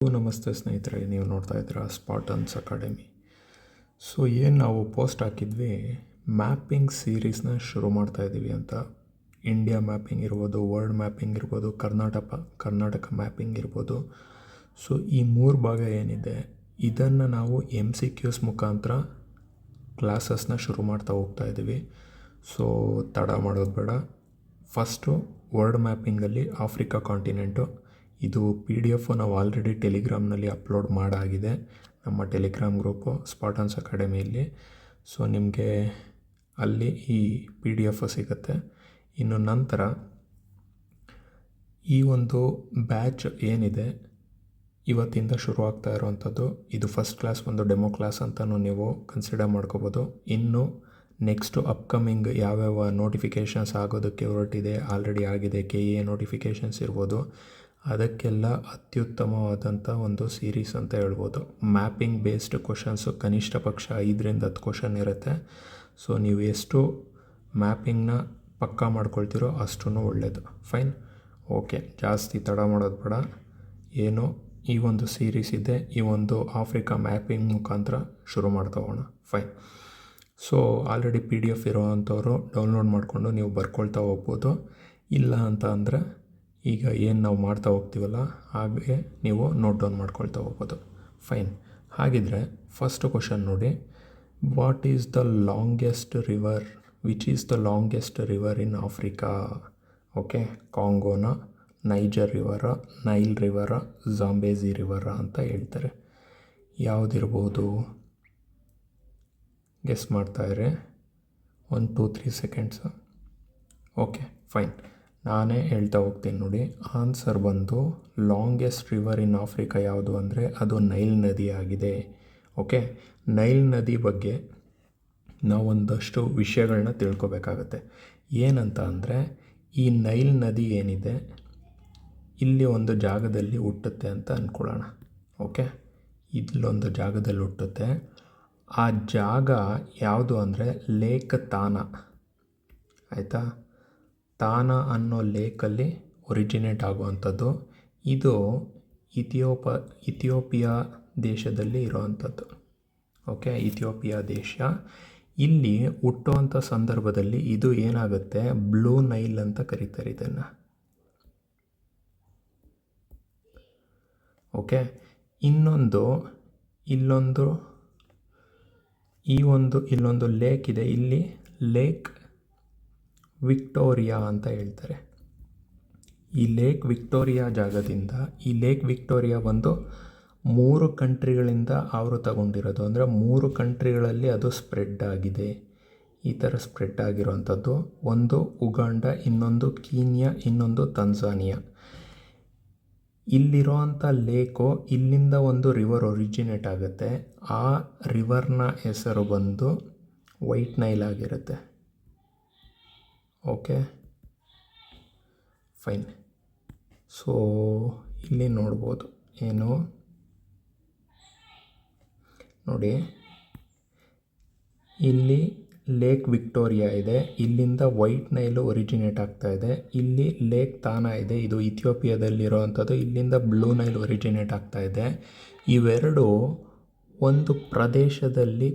ನಮಸ್ತೆ ಸ್ನೇಹಿತರೆ, ನೀವು ನೋಡ್ತಾ ಇದ್ದೀರಾ ಸ್ಪಾಟನ್ಸ್ ಅಕಾಡೆಮಿ. ಸೊ ಏನು ನಾವು ಪೋಸ್ಟ್ ಹಾಕಿದ್ವಿ, ಮ್ಯಾಪಿಂಗ್ ಸೀರೀಸ್ನ ಶುರು ಮಾಡ್ತಾ ಇದ್ದೀವಿ ಅಂತ. ಇಂಡಿಯಾ ಮ್ಯಾಪಿಂಗ್ ಇರ್ಬೋದು, ವರ್ಲ್ಡ್ ಮ್ಯಾಪಿಂಗ್ ಇರ್ಬೋದು, ಕರ್ನಾಟಕ ಮ್ಯಾಪಿಂಗ್ ಇರ್ಬೋದು. ಸೊ ಈ 3 ಭಾಗ ಏನಿದೆ ಇದನ್ನು ನಾವು MCQs ಮುಖಾಂತರ ಕ್ಲಾಸಸ್ನ ಶುರು ಮಾಡ್ತಾ ಹೋಗ್ತಾ ಇದ್ದೀವಿ. ಸೊ ತಡ ಮಾಡೋದು ಬೇಡ. ಫಸ್ಟು ವರ್ಲ್ಡ್ ಮ್ಯಾಪಿಂಗಲ್ಲಿ ಆಫ್ರಿಕಾ ಕಾಂಟಿನೆಂಟು. ಇದು PDF ನಾವು ಆಲ್ರೆಡಿ ಟೆಲಿಗ್ರಾಮ್ನಲ್ಲಿ ಅಪ್ಲೋಡ್ ಮಾಡಾಗಿದೆ, ನಮ್ಮ ಟೆಲಿಗ್ರಾಮ್ ಗ್ರೂಪು ಸ್ಪಾಟನ್ಸ್ ಅಕಾಡೆಮಿಯಲ್ಲಿ. ಸೊ ನಿಮಗೆ ಅಲ್ಲಿ ಈ PDF ಸಿಗುತ್ತೆ. ಇನ್ನು ನಂತರ ಈ ಒಂದು ಬ್ಯಾಚ್ ಏನಿದೆ ಇವತ್ತಿಂದ ಶುರು ಆಗ್ತಾ ಇರೋವಂಥದ್ದು, ಇದು ಫಸ್ಟ್ ಕ್ಲಾಸ್, ಒಂದು ಡೆಮೋ ಕ್ಲಾಸ್ ಅಂತಲೂ ನೀವು ಕನ್ಸಿಡರ್ ಮಾಡ್ಕೋಬೋದು. ಇನ್ನು ನೆಕ್ಸ್ಟು ಅಪ್ಕಮಿಂಗ್ ಯಾವ್ಯಾವ ನೋಟಿಫಿಕೇಷನ್ಸ್ ಆಗೋದಕ್ಕೆ ಹೊರಟಿದೆ, ಆಲ್ರೆಡಿ ಆಗಿದೆ, KA ನೋಟಿಫಿಕೇಷನ್ಸ್ ಇರ್ಬೋದು, ಅದಕ್ಕೆಲ್ಲ ಅತ್ಯುತ್ತಮವಾದಂಥ ಒಂದು ಸೀರೀಸ್ ಅಂತ ಹೇಳ್ಬೋದು. ಮ್ಯಾಪಿಂಗ್ ಬೇಸ್ಡ್ ಕ್ವಶನ್ಸು ಕನಿಷ್ಠ ಪಕ್ಷ 5ರಿಂದ 10 ಕ್ವಶನ್ ಇರುತ್ತೆ. ಸೊ ನೀವು ಎಷ್ಟು ಮ್ಯಾಪಿಂಗ್ನ ಪಕ್ಕಾ ಮಾಡ್ಕೊಳ್ತೀರೋ ಅಷ್ಟೂ ಒಳ್ಳೆಯದು. ಫೈನ್, ಓಕೆ, ಜಾಸ್ತಿ ತಡ ಮಾಡೋದು ಬೇಡ. ಏನು ಈ ಒಂದು ಸೀರೀಸ್ ಇದೆ, ಈ ಒಂದು ಆಫ್ರಿಕಾ ಮ್ಯಾಪಿಂಗ್ ಮುಖಾಂತರ ಶುರು ಮಾಡ್ತಾ ಹೋಗೋಣ. ಫೈನ್. ಸೊ ಆಲ್ರೆಡಿ PDF ಇರೋವಂಥವ್ರು ಡೌನ್ಲೋಡ್ ಮಾಡಿಕೊಂಡು ನೀವು ಬರ್ಕೊಳ್ತಾ ಹೋಗ್ಬೋದು. ಇಲ್ಲ ಅಂತ ಅಂದರೆ ಈಗ ಏನು ನಾವು ಮಾಡ್ತಾ ಹೋಗ್ತೀವಲ್ಲ ಹಾಗೆ ನೀವು ನೋಟ್ ಡೌನ್ ಮಾಡ್ಕೊಳ್ತಾ ಹೋಗ್ಬೋದು. ಫೈನ್. ಹಾಗಿದ್ರೆ ಫಸ್ಟ್ ಕ್ವಶನ್ ನೋಡಿ, what is the longest river, which is the longest river in Africa? Okay, ಕಾಂಗೋನ, ನೈಜರ್ ರಿವರ, ನೈಲ್ ರಿವರ, ಜಾಂಬೇಜಿ ರಿವರ ಅಂತ ಹೇಳ್ತಾರೆ. ಯಾವುದಿರ್ಬೋದು ಗೆಸ್ ಮಾಡ್ತಾಯಿದ್ರೆ 1 2 3 ಸೆಕೆಂಡ್ಸು. ಓಕೆ ಫೈನ್, ನಾನೇ ಹೇಳ್ತಾ ಹೋಗ್ತೀನಿ ನೋಡಿ. ಆನ್ಸರ್ ಬಂದು ಲಾಂಗೆಸ್ಟ್ ರಿವರ್ ಇನ್ ಆಫ್ರಿಕಾ ಯಾವುದು ಅಂದರೆ ಅದು ನೈಲ್ ನದಿ ಆಗಿದೆ. ಓಕೆ, ನೈಲ್ ನದಿ ಬಗ್ಗೆ ನಾವು ಒಂದಷ್ಟು ವಿಷಯಗಳನ್ನ ತಿಳ್ಕೊಬೇಕಾಗತ್ತೆ. ಏನಂತ ಅಂದರೆ ಈ ನೈಲ್ ನದಿ ಏನಿದೆ ಇಲ್ಲಿ ಒಂದು ಜಾಗದಲ್ಲಿ ಹುಟ್ಟುತ್ತೆ ಅಂತ ಅಂದ್ಕೊಳ್ಳೋಣ. ಓಕೆ, ಇಲ್ಲೊಂದು ಜಾಗದಲ್ಲಿ ಹುಟ್ಟುತ್ತೆ. ಆ ಜಾಗ ಯಾವುದು ಅಂದರೆ ಲೇಕ್ ತಾನ. ಆಯಿತಾ, ತಾನ ಅನ್ನೋ ಲೇಕಲ್ಲಿ ಒರಿಜಿನೇಟ್ ಆಗುವಂಥದ್ದು. ಇದು ಇಥಿಯೋಪಿಯಾ ದೇಶದಲ್ಲಿ ಇರೋವಂಥದ್ದು. ಓಕೆ, ಇಥಿಯೋಪಿಯಾ ದೇಶ. ಇಲ್ಲಿ ಹುಟ್ಟುವಂಥ ಸಂದರ್ಭದಲ್ಲಿ ಇದು ಏನಾಗುತ್ತೆ, ಬ್ಲೂ ನೈಲ್ ಅಂತ ಕರೀತಾರೆ ಇದನ್ನು. ಓಕೆ, ಇಲ್ಲೊಂದು ಲೇಕ್ ಇದೆ, ಇಲ್ಲಿ ಲೇಕ್ ವಿಕ್ಟೋರಿಯಾ ಅಂತ ಹೇಳ್ತಾರೆ. ಈ ಲೇಕ್ ವಿಕ್ಟೋರಿಯಾ ಜಾಗದಿಂದ, ಈ ಲೇಕ್ ವಿಕ್ಟೋರಿಯಾ ಒಂದು 3 ಕಂಟ್ರಿಗಳಿಂದ ಆವೃತಗೊಂಡಿರೋದು. ಅಂದರೆ 3 ಕಂಟ್ರಿಗಳಲ್ಲಿ ಅದು ಸ್ಪ್ರೆಡ್ ಆಗಿದೆ. ಈ ಥರ ಸ್ಪ್ರೆಡ್ ಆಗಿರೋವಂಥದ್ದು. ಒಂದು ಉಗಾಂಡ, ಇನ್ನೊಂದು ಕೀನ್ಯಾ, ಇನ್ನೊಂದು ತಂಜಾನಿಯಾ. ಇಲ್ಲಿರೋವಂಥ ಲೇಕು, ಇಲ್ಲಿಂದ ಒಂದು ರಿವರ್ ಒರಿಜಿನೇಟ್ ಆಗುತ್ತೆ. ಆ ರಿವರ್ನ ಹೆಸರು ಬಂದು ವೈಟ್ ನೈಲ್ ಆಗಿರುತ್ತೆ. Okay fine. ಸೊ ಇಲ್ಲಿ ನೋಡ್ಬೋದು, ಏನು ನೋಡಿ, ಇಲ್ಲಿ ಲೇಕ್ ವಿಕ್ಟೋರಿಯಾ ಇದೆ, ಇಲ್ಲಿಂದ ವೈಟ್ ನೈಲು ಒರಿಜಿನೇಟ್ ಆಗ್ತಾ ಇದೆ. ಇಲ್ಲಿ ಲೇಕ್ ತಾನ ಇದೆ, ಇದು ಇಥಿಯೋಪಿಯಾದಲ್ಲಿರೋವಂಥದ್ದು, ಇಲ್ಲಿಂದ ಬ್ಲೂ ನೈಲ್ ಒರಿಜಿನೇಟ್ ಆಗ್ತಾ ಇದೆ. ಇವೆರಡು ಒಂದು ಪ್ರದೇಶದಲ್ಲಿ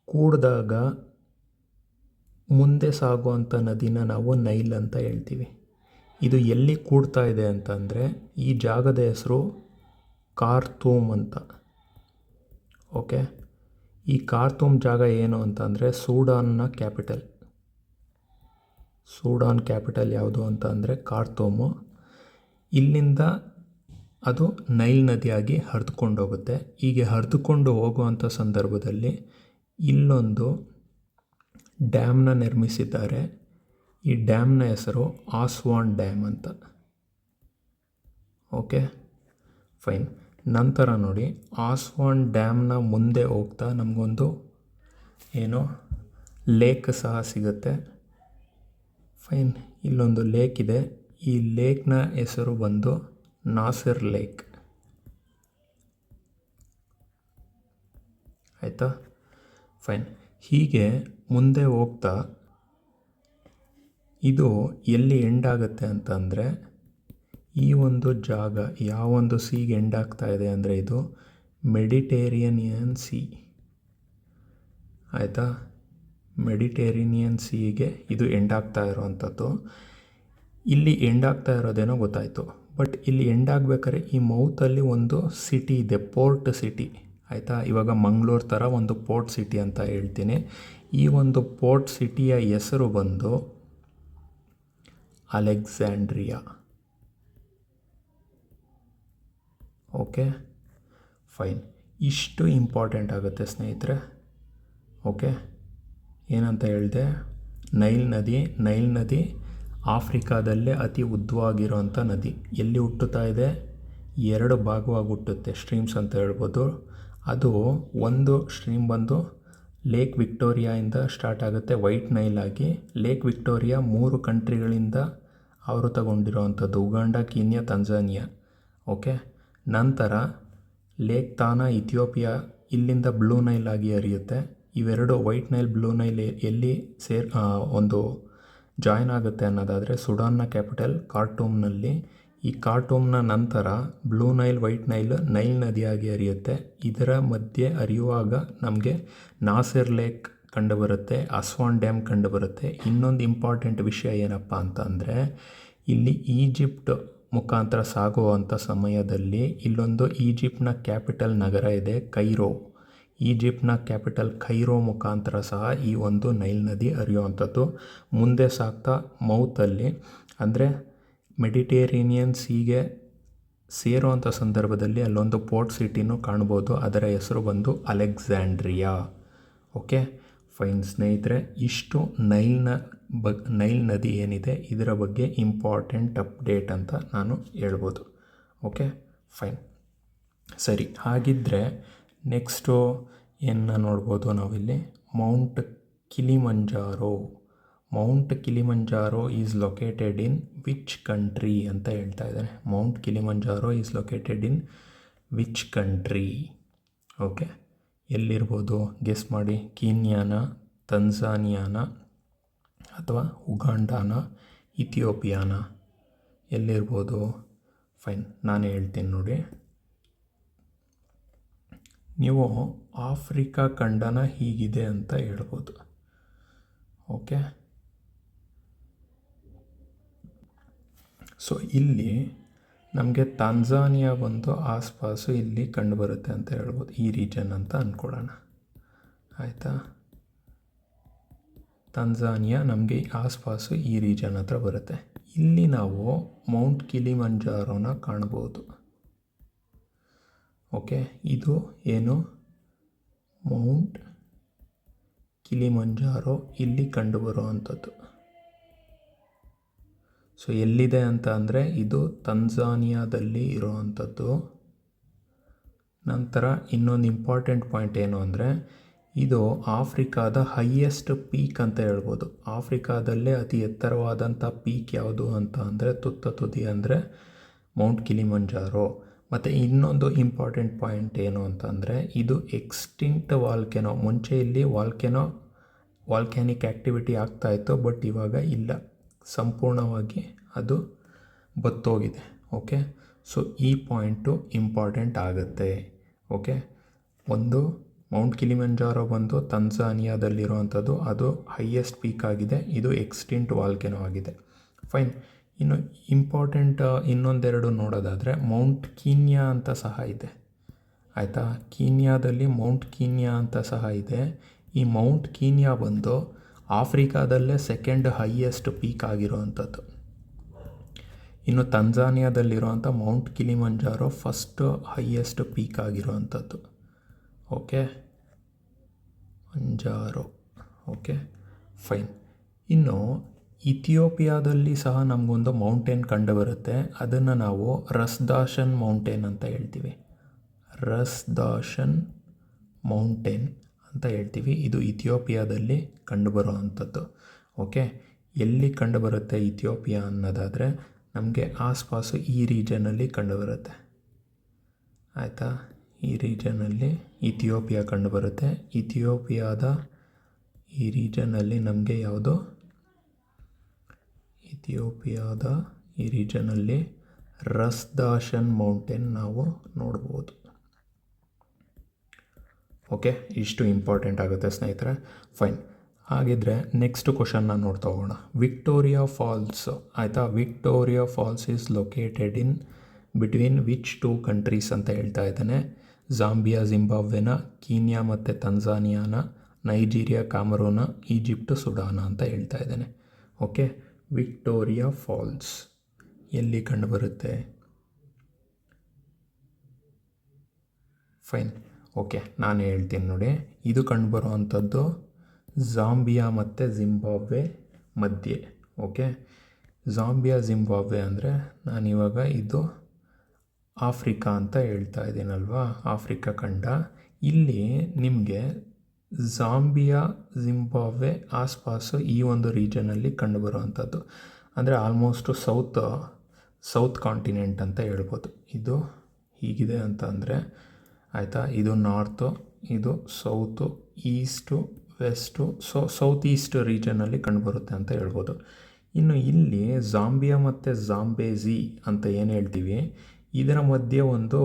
ಕೂಡಿದಾಗ ಮುಂದೆ ಸಾಗುವಂಥ ನದಿನ ನಾವು ನೈಲ್ ಅಂತ ಹೇಳ್ತೀವಿ. ಇದು ಎಲ್ಲಿ ಕೂಡ್ತಾ ಇದೆ ಅಂತಂದರೆ ಈ ಜಾಗದ ಹೆಸರು ಖಾರ್ತೂಮ್ ಅಂತ. ಓಕೆ, ಈ ಖಾರ್ತೂಮ್ ಜಾಗ ಏನು ಅಂತಂದರೆ ಸೂಡಾನ್ನ ಕ್ಯಾಪಿಟಲ್. ಸೂಡಾನ್ ಕ್ಯಾಪಿಟಲ್ ಯಾವುದು ಅಂತ ಅಂದರೆ ಖಾರ್ತೂಮು. ಇಲ್ಲಿಂದ ಅದು ನೈಲ್ ನದಿಯಾಗಿ ಹರಿದುಕೊಂಡು ಹೋಗುತ್ತೆ. ಹೀಗೆ ಹರಿದುಕೊಂಡು ಹೋಗುವಂಥ ಸಂದರ್ಭದಲ್ಲಿ ಇಲ್ಲೊಂದು ಡ್ಯಾಮ್ನ ನಿರ್ಮಿಸಿದ್ದಾರೆ. ಈ ಡ್ಯಾಮ್ನ ಹೆಸರು ಆಸ್ವಾನ್ ಡ್ಯಾಮ್ ಅಂತ. Okay fine. ನಂತರ ನೋಡಿ, ಆಸ್ವಾನ್ ಡ್ಯಾಮ್ನ ಮುಂದೆ ಹೋಗ್ತಾ ನಮಗೊಂದು ಲೇಕ್ ಸಹ ಸಿಗುತ್ತೆ. ಫೈನ್, ಇಲ್ಲೊಂದು ಲೇಕ್ ಇದೆ. ಈ ಲೇಕ್ನ ಹೆಸರು ಬಂದು ನಾಸಿರ್ ಲೇಕ್. ಆಯಿತಾ, ಫೈನ್. ಹೀಗೆ ಮುಂದೆ ಹೋಗ್ತಾ ಇದು ಎಲ್ಲಿ ಎಂಡ್ ಆಗುತ್ತೆ ಅಂತಂದರೆ ಈ ಒಂದು ಜಾಗ ಯಾವೊಂದು ಸೀಗೆ ಎಂಡ್ ಆಗ್ತಾ ಇದೆ ಅಂದರೆ ಇದು ಮೆಡಿಟೇರಿಯನಿಯನ್ ಸಿ. ಆಯಿತಾ, ಮೆಡಿಟೇರಿನಿಯನ್ ಸೀಗೆ ಇದು ಎಂಡ್ ಆಗ್ತಾ ಇರೋವಂಥದ್ದು. ಇಲ್ಲಿ ಎಂಡ್ ಆಗ್ತಾ ಇರೋದೇನೋ ಗೊತ್ತಾಯಿತು, ಬಟ್ ಇಲ್ಲಿ ಎಂಡ್ ಆಗಬೇಕಾದ್ರೆ ಈ ಮೌತಲ್ಲಿ ಒಂದು ಸಿಟಿ ಇದೆ, ಪೋರ್ಟ್ ಸಿಟಿ. ಆಯಿತಾ, ಇವಾಗ ಮಂಗಳೂರು ಥರ ಒಂದು ಪೋರ್ಟ್ ಸಿಟಿ ಅಂತ ಹೇಳ್ತೀನಿ. ಈ ಒಂದು ಪೋರ್ಟ್ ಸಿಟಿಯ ಹೆಸರು ಬಂದು ಅಲೆಕ್ಸಾಂಡ್ರಿಯಾ. Okay fine. ಇಷ್ಟು ಇಂಪಾರ್ಟೆಂಟ್ ಆಗುತ್ತೆ ಸ್ನೇಹಿತರೆ. ಓಕೆ, ಏನಂತ ಹೇಳಿದೆ, ನೈಲ್ ನದಿ ಆಫ್ರಿಕಾದಲ್ಲೇ ಅತಿ ಉದ್ದವಾಗಿರೋಂಥ ನದಿ. ಎಲ್ಲಿ ಹುಟ್ಟುತ್ತಾ ಇದೆ, 2 ಭಾಗವಾಗಿ ಹುಟ್ಟುತ್ತೆ, ಸ್ಟ್ರೀಮ್ಸ್ ಅಂತ ಹೇಳ್ಬೋದು. ಅದು ಒಂದು ಸ್ಟ್ರೀಮ್ ಬಂದು ಲೇಕ್ ವಿಕ್ಟೋರಿಯಾಯಿಂದ ಸ್ಟಾರ್ಟ್ ಆಗುತ್ತೆ, ವೈಟ್ ನೈಲ್ ಆಗಿ. ಲೇಕ್ ವಿಕ್ಟೋರಿಯಾ 3 ಕಂಟ್ರಿಗಳಿಂದ ಆವೃತಗೊಂಡಿರೋವಂಥದ್ದು, ಉಗಾಂಡ, ಕೀನ್ಯಾ, ತಂಜಾನಿಯಾ. ಓಕೆ, ನಂತರ ಲೇಕ್ ತಾನಾ ಇಥಿಯೋಪಿಯಾ ಇಲ್ಲಿಂದ ಬ್ಲೂ ನೈಲ್ ಆಗಿ ಹರಿಯುತ್ತೆ. ಇವೆರಡು ವೈಟ್ ನೈಲ್, ಬ್ಲೂ ನೈಲ್ ಎಲ್ಲಿ ಒಂದು ಜಾಯ್ನ್ ಆಗುತ್ತೆ ಅನ್ನೋದಾದರೆ ಸುಡಾನ್ನ ಕ್ಯಾಪಿಟಲ್ ಖಾರ್ಟೂಮ್ನಲ್ಲಿ. ಈ ಖಾರ್ಟೂಮ್ನ ನಂತರ ಬ್ಲೂ ನೈಲ್, ವೈಟ್ ನೈಲ್ ನದಿಯಾಗಿ ಹರಿಯುತ್ತೆ. ಇದರ ಮಧ್ಯೆ ಹರಿಯುವಾಗ ನಮಗೆ ನಾಸಿರ್ ಲೇಕ್ ಕಂಡುಬರುತ್ತೆ, ಅಸ್ವಾನ್ ಡ್ಯಾಮ್ ಕಂಡುಬರುತ್ತೆ. ಇನ್ನೊಂದು ಇಂಪಾರ್ಟೆಂಟ್ ವಿಷಯ ಏನಪ್ಪ ಅಂತ ಅಂದರೆ, ಇಲ್ಲಿ ಈಜಿಪ್ಟ್ ಮುಖಾಂತರ ಸಾಗುವಂಥ ಸಮಯದಲ್ಲಿ ಇಲ್ಲೊಂದು ಈಜಿಪ್ಟ್ನ ಕ್ಯಾಪಿಟಲ್ ನಗರ ಇದೆ, ಕೈರೋ. ಈಜಿಪ್ಟ್ನ ಕ್ಯಾಪಿಟಲ್ ಕೈರೋ ಮುಖಾಂತರ ಸಹ ಈ ಒಂದು ನೈಲ್ ನದಿ ಹರಿಯುವಂಥದ್ದು. ಮುಂದೆ ಸಾಗ್ತಾ ಮೌತಲ್ಲಿ ಅಂದರೆ ಮೆಡಿಟೇರಿನಿಯನ್ ಸೀಗೆ ಸೇರುವಂಥ ಸಂದರ್ಭದಲ್ಲಿ ಅಲ್ಲೊಂದು ಪೋರ್ಟ್ ಸಿಟಿನೂ ಕಾಣ್ಬೋದು, ಅದರ ಹೆಸರು ಬಂದು ಅಲೆಕ್ಸಾಂಡ್ರಿಯಾ. ಓಕೆ ಫೈನ್ ಸ್ನೇಹಿತರೆ, ಇಷ್ಟು ನೈಲ್ ನದಿ ಏನಿದೆ ಇದರ ಬಗ್ಗೆ ಇಂಪಾರ್ಟೆಂಟ್ ಅಪ್ಡೇಟ್ ಅಂತ ನಾನು ಹೇಳ್ಬೋದು. ಓಕೆ ಫೈನ್, ಸರಿ. ಹಾಗಿದ್ದರೆ ನೆಕ್ಸ್ಟು ಏನು ನೋಡ್ಬೋದು ನಾವಿಲ್ಲಿ, mount Kilimanjaro. Mount Kilimanjaro is located in which country ಅಂತ ಹೇಳ್ತಾ ಇದ್ದಾರೆ. Mount Kilimanjaro is located in which country? Okay, ಎಲ್ಲಿರ್ಬೋದು ಗೆಸ್ ಮಾಡಿ. ಕೀನ್ಯಾನ, ತಂಜಾನಿಯಾನ, ಅಥವಾ ಉಗಾಂಡಾನ, ಇಥಿಯೋಪಿಯಾನ? ಎಲ್ಲಿರ್ಬೋದು? ಫೈನ್, ನಾನು ಹೇಳ್ತೀನಿ ನೋಡಿ. ನೀವು ಆಫ್ರಿಕಾ ಖಂಡನ ಹೀಗಿದೆ ಅಂತ ಹೇಳ್ಬೋದು. ಓಕೆ, ಸೊ ಇಲ್ಲಿ ನಮಗೆ ತಾಂಜಾನಿಯಾ ಬಂದು ಆಸ್ಪಾಸು ಇಲ್ಲಿ ಕಂಡುಬರುತ್ತೆ ಅಂತ ಹೇಳ್ಬೋದು, ಈ ರೀಜನ್ ಅಂತ ಅಂದ್ಕೊಳ್ಳೋಣ. ಆಯಿತಾ, ತಾಂಜಾನಿಯಾ ನಮಗೆ ಆಸ್ಪಾಸು ಈ ರೀಜನ್ ಹತ್ರ ಬರುತ್ತೆ. ಇಲ್ಲಿ ನಾವು ಮೌಂಟ್ ಕಿಲಿಮಂಜಾರೋನ ಕಾಣ್ಬೋದು. ಓಕೆ, ಇದು ಏನು, ಮೌಂಟ್ ಕಿಲಿಮಂಜಾರೋ ಇಲ್ಲಿ ಕಂಡುಬರುವಂಥದ್ದು. ಸೊ ಎಲ್ಲಿದೆ ಅಂತ ಅಂದರೆ ಇದು ತಂಜಾನಿಯಾದಲ್ಲಿ ಇರುವಂಥದ್ದು. ನಂತರ ಇನ್ನೊಂದು ಇಂಪಾರ್ಟೆಂಟ್ ಪಾಯಿಂಟ್ ಏನು ಅಂದರೆ, ಇದು ಆಫ್ರಿಕಾದ ಹೈಯೆಸ್ಟ್ ಪೀಕ್ ಅಂತ ಹೇಳ್ಬೋದು. ಆಫ್ರಿಕಾದಲ್ಲೇ ಅತಿ ಎತ್ತರವಾದಂಥ ಪೀಕ್ ಯಾವುದು ಅಂತ ಅಂದರೆ, ತುದಿ ಅಂದರೆ ಮೌಂಟ್ ಕಿಲಿಮಂಜಾರೋ. ಮತ್ತು ಇನ್ನೊಂದು ಇಂಪಾರ್ಟೆಂಟ್ ಪಾಯಿಂಟ್ ಏನು ಅಂತಂದರೆ, ಇದು ಎಕ್ಸ್ಟಿಂಕ್ಟ್ ವಾಲ್ಕೆನೋ. ಮುಂಚೆ ಇಲ್ಲಿ ವಾಲ್ಕ್ಯಾನಿಕ್ ಆ್ಯಕ್ಟಿವಿಟಿ ಆಗ್ತಾಯಿತ್ತು, ಬಟ್ ಇವಾಗ ಇಲ್ಲ, ಸಂಪೂರ್ಣವಾಗಿ ಅದು ಬತ್ತೋಗಿದೆ. ಓಕೆ, ಸೊ ಈ ಪಾಯಿಂಟು ಇಂಪಾರ್ಟೆಂಟ್ ಆಗುತ್ತೆ. ಓಕೆ, ಒಂದು ಮೌಂಟ್ ಕಿಲಿಮಂಜಾರೋ ಬಂದು ತಂಜಾನಿಯಾದಲ್ಲಿರುವಂಥದ್ದು, ಅದು ಹೈಯೆಸ್ಟ್ ಪೀಕ್ ಆಗಿದೆ, ಇದು ಎಕ್ಸ್ಟಿಂಕ್ಟ್ ವಾಲ್ಕೆನೋ ಆಗಿದೆ. ಫೈನ್. ಇನ್ನು ಇಂಪಾರ್ಟೆಂಟ್ ಇನ್ನೊಂದೆರಡು ನೋಡೋದಾದರೆ ಮೌಂಟ್ ಕೀನ್ಯಾ ಅಂತ ಸಹ ಇದೆ. ಆಯಿತಾ, ಕೀನ್ಯಾದಲ್ಲಿ ಮೌಂಟ್ ಕೀನ್ಯಾ ಅಂತ ಸಹ ಇದೆ. ಈ ಮೌಂಟ್ ಕೀನ್ಯಾ ಬಂದು ಆಫ್ರಿಕಾದಲ್ಲೇ ಸೆಕೆಂಡ್ ಹೈಯೆಸ್ಟ್ ಪೀಕ್ ಆಗಿರುವಂಥದ್ದು. ಇನ್ನು ತಂಜಾನಿಯಾದಲ್ಲಿರುವಂಥ mount Kilimanjaro first highest peak ಆಗಿರುವಂಥದ್ದು. ಓಕೆ, ಮಂಜಾರೋ. Okay fine. ಇನ್ನು ಇಥಿಯೋಪಿಯಾದಲ್ಲಿ ಸಹ ನಮಗೊಂದು ಮೌಂಟೇನ್ ಕಂಡುಬರುತ್ತೆ, ಅದನ್ನು ನಾವು ರಸ್ದಾಶನ್ ಮೌಂಟೇನ್ ಅಂತ ಹೇಳ್ತೀವಿ. ರಸ್ದಾಶನ್ ಮೌಂಟೇನ್ ಅಂತ ಹೇಳ್ತೀವಿ. ಇದು ಇಥಿಯೋಪಿಯಾದಲ್ಲಿ ಕಂಡುಬರುವಂಥದ್ದು. ಓಕೆ, ಎಲ್ಲಿ ಕಂಡುಬರುತ್ತೆ ಇಥಿಯೋಪಿಯಾ ಅನ್ನೋದಾದರೆ ನಮಗೆ ಆಸ್ಪಾಸು ಈ ರೀಜನಲ್ಲಿ ಕಂಡುಬರುತ್ತೆ. ಆಯಿತಾ, ಈ ರೀಜನಲ್ಲಿ ಇಥಿಯೋಪಿಯಾ ಕಂಡುಬರುತ್ತೆ. ಇಥಿಯೋಪಿಯಾದ ಈ ರೀಜನಲ್ಲಿ ನಮಗೆ ಯಾವುದು, ಇಥಿಯೋಪಿಯಾದ ಈ ರೀಜನಲ್ಲಿ ರಸ್ದಾಶನ್ ಮೌಂಟೇನ್ ನಾವು ನೋಡ್ಬೋದು. ಓಕೆ, ಇಷ್ಟು ಇಂಪಾರ್ಟೆಂಟ್ ಆಗುತ್ತೆ ಸ್ನೇಹಿತರೆ. ಫೈನ್. ಹಾಗಿದ್ರೆ ನೆಕ್ಸ್ಟ್ ಕ್ವಶನ್ನ ನೋಡ್ತಾ ಹೋಗೋಣ. ವಿಕ್ಟೋರಿಯಾ ಫಾಲ್ಸ್, ಆಯಿತಾ, Victoria Falls is located in between which 2 countries ಅಂತ ಹೇಳ್ತಾ ಇದ್ದಾನೆ. ಜಾಂಬಿಯಾ ಜಿಂಬಾಬ್ವೆನ, ಕೀನ್ಯಾ ಮತ್ತು ತಂಜಾನಿಯಾನ, ನೈಜೀರಿಯಾ ಕಾಮರೂನ, ಈಜಿಪ್ಟ್ ಸುಡಾನ ಅಂತ ಹೇಳ್ತಾ ಇದ್ದಾನೆ. ಓಕೆ, ವಿಕ್ಟೋರಿಯಾ ಫಾಲ್ಸ್ ಎಲ್ಲಿ ಕಂಡುಬರುತ್ತೆ? ಫೈನ್. ಓಕೆ, ನಾನು ಹೇಳ್ತೀನಿ ನೋಡಿ. ಇದು ಕಂಡುಬರೋ ಅಂಥದ್ದು ಜಾಂಬಿಯಾ ಮತ್ತು ಜಿಂಬಾಬ್ವೆ ಮಧ್ಯೆ. ಓಕೆ, ಜಾಂಬಿಯಾ ಜಿಂಬಾಬ್ವೆ ಅಂದರೆ ನಾನಿವಾಗ ಇದು ಆಫ್ರಿಕಾ ಅಂತ ಹೇಳ್ತಾ ಇದ್ದೀನಲ್ವಾ, ಆಫ್ರಿಕಾ ಖಂಡ. ಇಲ್ಲಿ ನಿಮಗೆ ಜಾಂಬಿಯಾ ಜಿಂಬಾಬ್ವೆ ಆಸ್ಪಾಸು ಈ ಒಂದು ರೀಜನಲ್ಲಿ ಕಂಡುಬರುವಂಥದ್ದು. ಅಂದರೆ ಆಲ್ಮೋಸ್ಟು ಸೌತ್ ಕಾಂಟಿನೆಂಟ್ ಅಂತ ಹೇಳ್ಬೋದು. ಇದು ಹೀಗಿದೆ ಅಂತ ಅಂದರೆ, ಆಯಿತಾ, ಇದು ನಾರ್ತು, ಇದು south, east, west, south east ರೀಜನಲ್ಲಿ ಕಂಡುಬರುತ್ತೆ ಅಂತ ಹೇಳ್ಬೋದು. ಇನ್ನು ಇಲ್ಲಿ ಜಾಂಬಿಯಾ ಮತ್ತು ಜಾಂಬೇಜಿ ಅಂತ ಏನು ಹೇಳ್ತೀವಿ, ಇದರ ಮಧ್ಯೆ ಒಂದು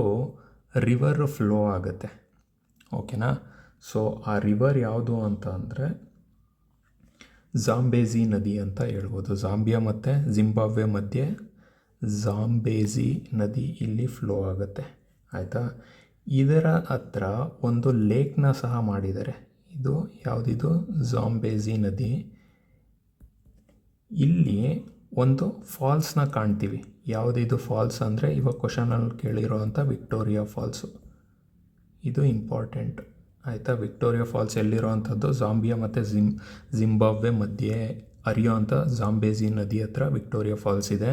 ರಿವರ್ ಫ್ಲೋ ಆಗುತ್ತೆ. ಓಕೆನಾ? ಸೊ ಆ ರಿವರ್ ಯಾವುದು ಅಂತ ಅಂದರೆ ಜಾಂಬೇಜಿ ನದಿ ಅಂತ ಹೇಳ್ಬೋದು. ಜಾಂಬಿಯಾ ಮತ್ತು ಜಿಂಬಾಬ್ವೆ ಮಧ್ಯೆ ಜಾಂಬೇಜಿ ನದಿ ಇಲ್ಲಿ ಫ್ಲೋ ಆಗುತ್ತೆ. ಆಯಿತಾ? ಇದರ ಹತ್ರ ಒಂದು ಲೇಕ್ನ ಸಹ ಮಾಡಿದ್ದಾರೆ. ಇದು ಯಾವುದಿದು? ಜಾಂಬೇಜಿ ನದಿ. ಇಲ್ಲಿ ಒಂದು ಫಾಲ್ಸ್ನ ಕಾಣ್ತೀವಿ. ಯಾವುದಿದು ಫಾಲ್ಸ್ ಅಂದರೆ ಇವಾಗ ಕ್ವಶನಲ್ಲಿ ಕೇಳಿರೋವಂಥ ವಿಕ್ಟೋರಿಯಾ ಫಾಲ್ಸು. ಇದು ಇಂಪಾರ್ಟೆಂಟ್. ಆಯಿತಾ? ವಿಕ್ಟೋರಿಯಾ ಫಾಲ್ಸ್ ಎಲ್ಲಿರೋವಂಥದ್ದು? ಜಾಂಬಿಯಾ ಮತ್ತು ಜಿಂಬಾಬ್ವೆ ಮಧ್ಯೆ ಹರಿಯೋವಂಥ ಜಾಂಬೇಜಿ ನದಿ ಹತ್ರ ವಿಕ್ಟೋರಿಯಾ ಫಾಲ್ಸ್ ಇದೆ.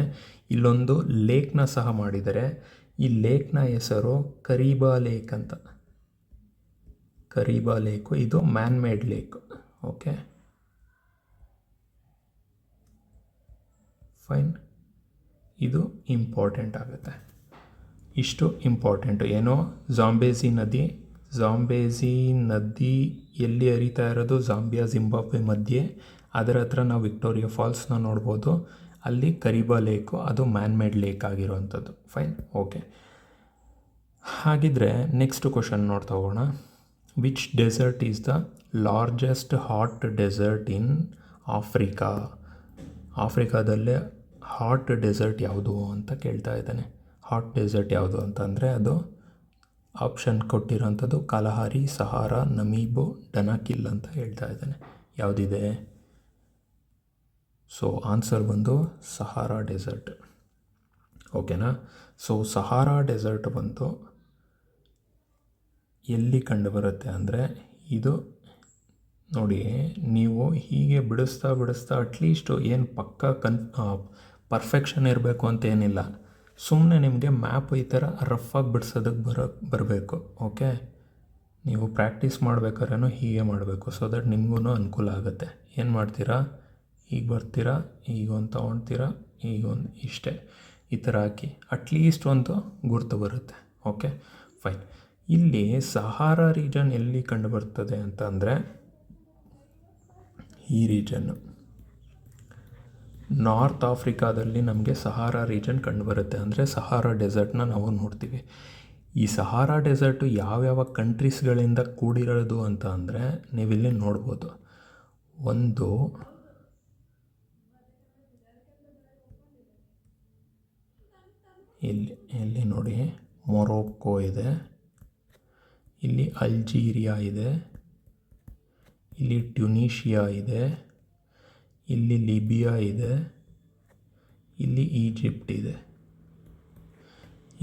ಇಲ್ಲೊಂದು ಲೇಕ್ನ ಸಹ ಮಾಡಿದ್ದಾರೆ. ಈ ಲೇಕ್ನ ಹೆಸರು ಕರೀಬಾ ಲೇಕ್ ಅಂತ. ಕರೀಬಾ ಲೇಕು. ಇದು man made lake. Okay, fine. ಇದು ಇಂಪಾರ್ಟೆಂಟ್ ಆಗುತ್ತೆ. ಇಷ್ಟು ಇಂಪಾರ್ಟೆಂಟು. ಏನೋ ಜಾಂಬೇಜಿ ನದಿ. ಜಾಂಬೇಜಿ ನದಿ ಎಲ್ಲಿ ಹರಿತಾ ಇರೋದು? ಜಾಂಬಿಯಾ ಜಿಂಬಾಬ್ವೆ ಮಧ್ಯೆ. ಅದರ ಹತ್ರ ನಾವು ವಿಕ್ಟೋರಿಯಾ ಫಾಲ್ಸ್ನ ನೋಡ್ಬೋದು. ಅಲ್ಲಿ ಕರೀಬಾ ಲೇಕು, ಅದು ಮ್ಯಾನ್ ಮೇಡ್ ಲೇಕ್ ಆಗಿರುವಂಥದ್ದು. ಫೈನ್. ಓಕೆ, ಹಾಗಿದ್ರೆ ನೆಕ್ಸ್ಟ್ ಕ್ವಶನ್ ನೋಡ್ತಾ ಹೋಗೋಣ. Which desert is the largest hot desert in Africa? ಆಫ್ರಿಕಾದಲ್ಲೇ ಹಾಟ್ ಡೆಸರ್ಟ್ ಯಾವುದು ಅಂತ ಕೇಳ್ತಾ ಇದ್ದಾನೆ. ಹಾಟ್ ಡೆಸರ್ಟ್ ಯಾವುದು ಅಂತಂದರೆ ಅದು ಆಪ್ಷನ್ ಕೊಟ್ಟಿರೋಂಥದ್ದು ಕಲಹಾರಿ, ಸಹಾರಾ, ನಮೀಬು, ಡನಾಕಿಲ್ ಅಂತ ಹೇಳ್ತಾ ಇದ್ದಾನೆ. ಯಾವುದಿದೆ? ಸೊ ಆನ್ಸರ್ ಬಂದು ಸಹಾರಾ ಡೆಸರ್ಟ್. ಓಕೆನಾ? ಸೊ ಸಹಾರಾ ಡೆಸರ್ಟ್ ಬಂದು ಎಲ್ಲಿ ಕಂಡುಬರುತ್ತೆ ಅಂದರೆ, ಇದು ನೋಡಿ, ನೀವು ಹೀಗೆ ಬಿಡಿಸ್ತಾ ಅಟ್ಲೀಸ್ಟು ಏನು ಪರ್ಫೆಕ್ಷನ್ ಇರಬೇಕು ಅಂತ ಏನಿಲ್ಲ. ಸುಮ್ಮನೆ ನಿಮಗೆ ಮ್ಯಾಪ್ ಈ ಥರ ರಫಾಗಿ ಬಿಡ್ಸೋದಕ್ಕೆ ಬರಬೇಕು. ಓಕೆ, ನೀವು ಪ್ರಾಕ್ಟೀಸ್ ಮಾಡ್ಬೇಕಾದ್ರೂ ಹೀಗೆ ಮಾಡಬೇಕು. ಸೊ ದಟ್ ನಿಮಗೂ ಅನುಕೂಲ ಆಗುತ್ತೆ. ಏನು ಮಾಡ್ತೀರಾ? ಹೀಗೆ ಬರ್ತೀರಾ, ಹೀಗೊಂದು ತೊಗೊಳ್ತೀರಾ, ಹೀಗೊಂದು ಇಷ್ಟೇ ಈ ಥರ ಹಾಕಿ ಅಟ್ಲೀಸ್ಟ್ ಒಂದು ಗುರ್ತು ಬರುತ್ತೆ. Okay, fine. ಇಲ್ಲಿ ಸಹಾರಾ ರೀಜನ್ ಎಲ್ಲಿ ಕಂಡುಬರ್ತದೆ ಅಂತ ಅಂದರೆ, ಈ ರೀಜನ್ನು ನಾರ್ತ್ ಆಫ್ರಿಕಾದಲ್ಲಿ ನಮಗೆ ಸಹಾರಾ ರೀಜನ್ ಕಂಡುಬರುತ್ತೆ. ಅಂದರೆ ಸಹಾರಾ ಡೆಸರ್ಟ್ನ ನಾವು ನೋಡ್ತೀವಿ. ಈ ಸಹಾರಾ ಡೆಸರ್ಟು ಯಾವ್ಯಾವ ಕಂಟ್ರೀಸ್ಗಳಿಂದ ಕೂಡಿರೋದು ಅಂತ ಅಂದರೆ ನೀವಿಲ್ಲಿ ನೋಡ್ಬೋದು. ಒಂದು ಇಲ್ಲಿ ನೋಡಿ, ಮೊರೊಕ್ಕೋ ಇದೆ, ಇಲ್ಲಿ ಅಲ್ಜೀರಿಯಾ ಇದೆ, ಇಲ್ಲಿ ಟ್ಯುನೀಷಿಯಾ ಇದೆ, ಇಲ್ಲಿ ಲಿಬಿಯಾ ಇದೆ, ಇಲ್ಲಿ ಈಜಿಪ್ಟ್ ಇದೆ,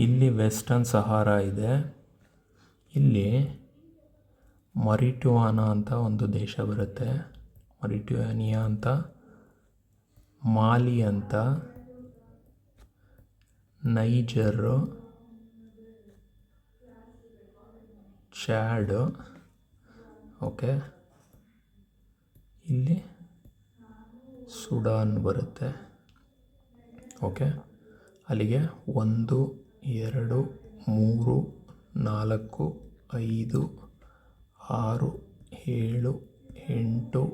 ಇಲ್ಲಿ ವೆಸ್ಟರ್ನ್ ಸಹಾರಾ ಇದೆ, ಇಲ್ಲಿ ಮರಿಟ್ಯುವಾನಾ ಅಂತ ಒಂದು ದೇಶ ಬರುತ್ತೆ, ಮರಿಟ್ಯುವಾನಿಯಾ ಅಂತ, ಮಾಲಿ ಅಂತ, ನೈಜರು, ಚಾಡ್. ಓಕೆ, ಇಲ್ಲಿ ಸುಡಾನ್ ಬರುತ್ತೆ. ಓಕೆ, ಅಲ್ಲಿಗೆ 1 2 3 4 5 6 7 8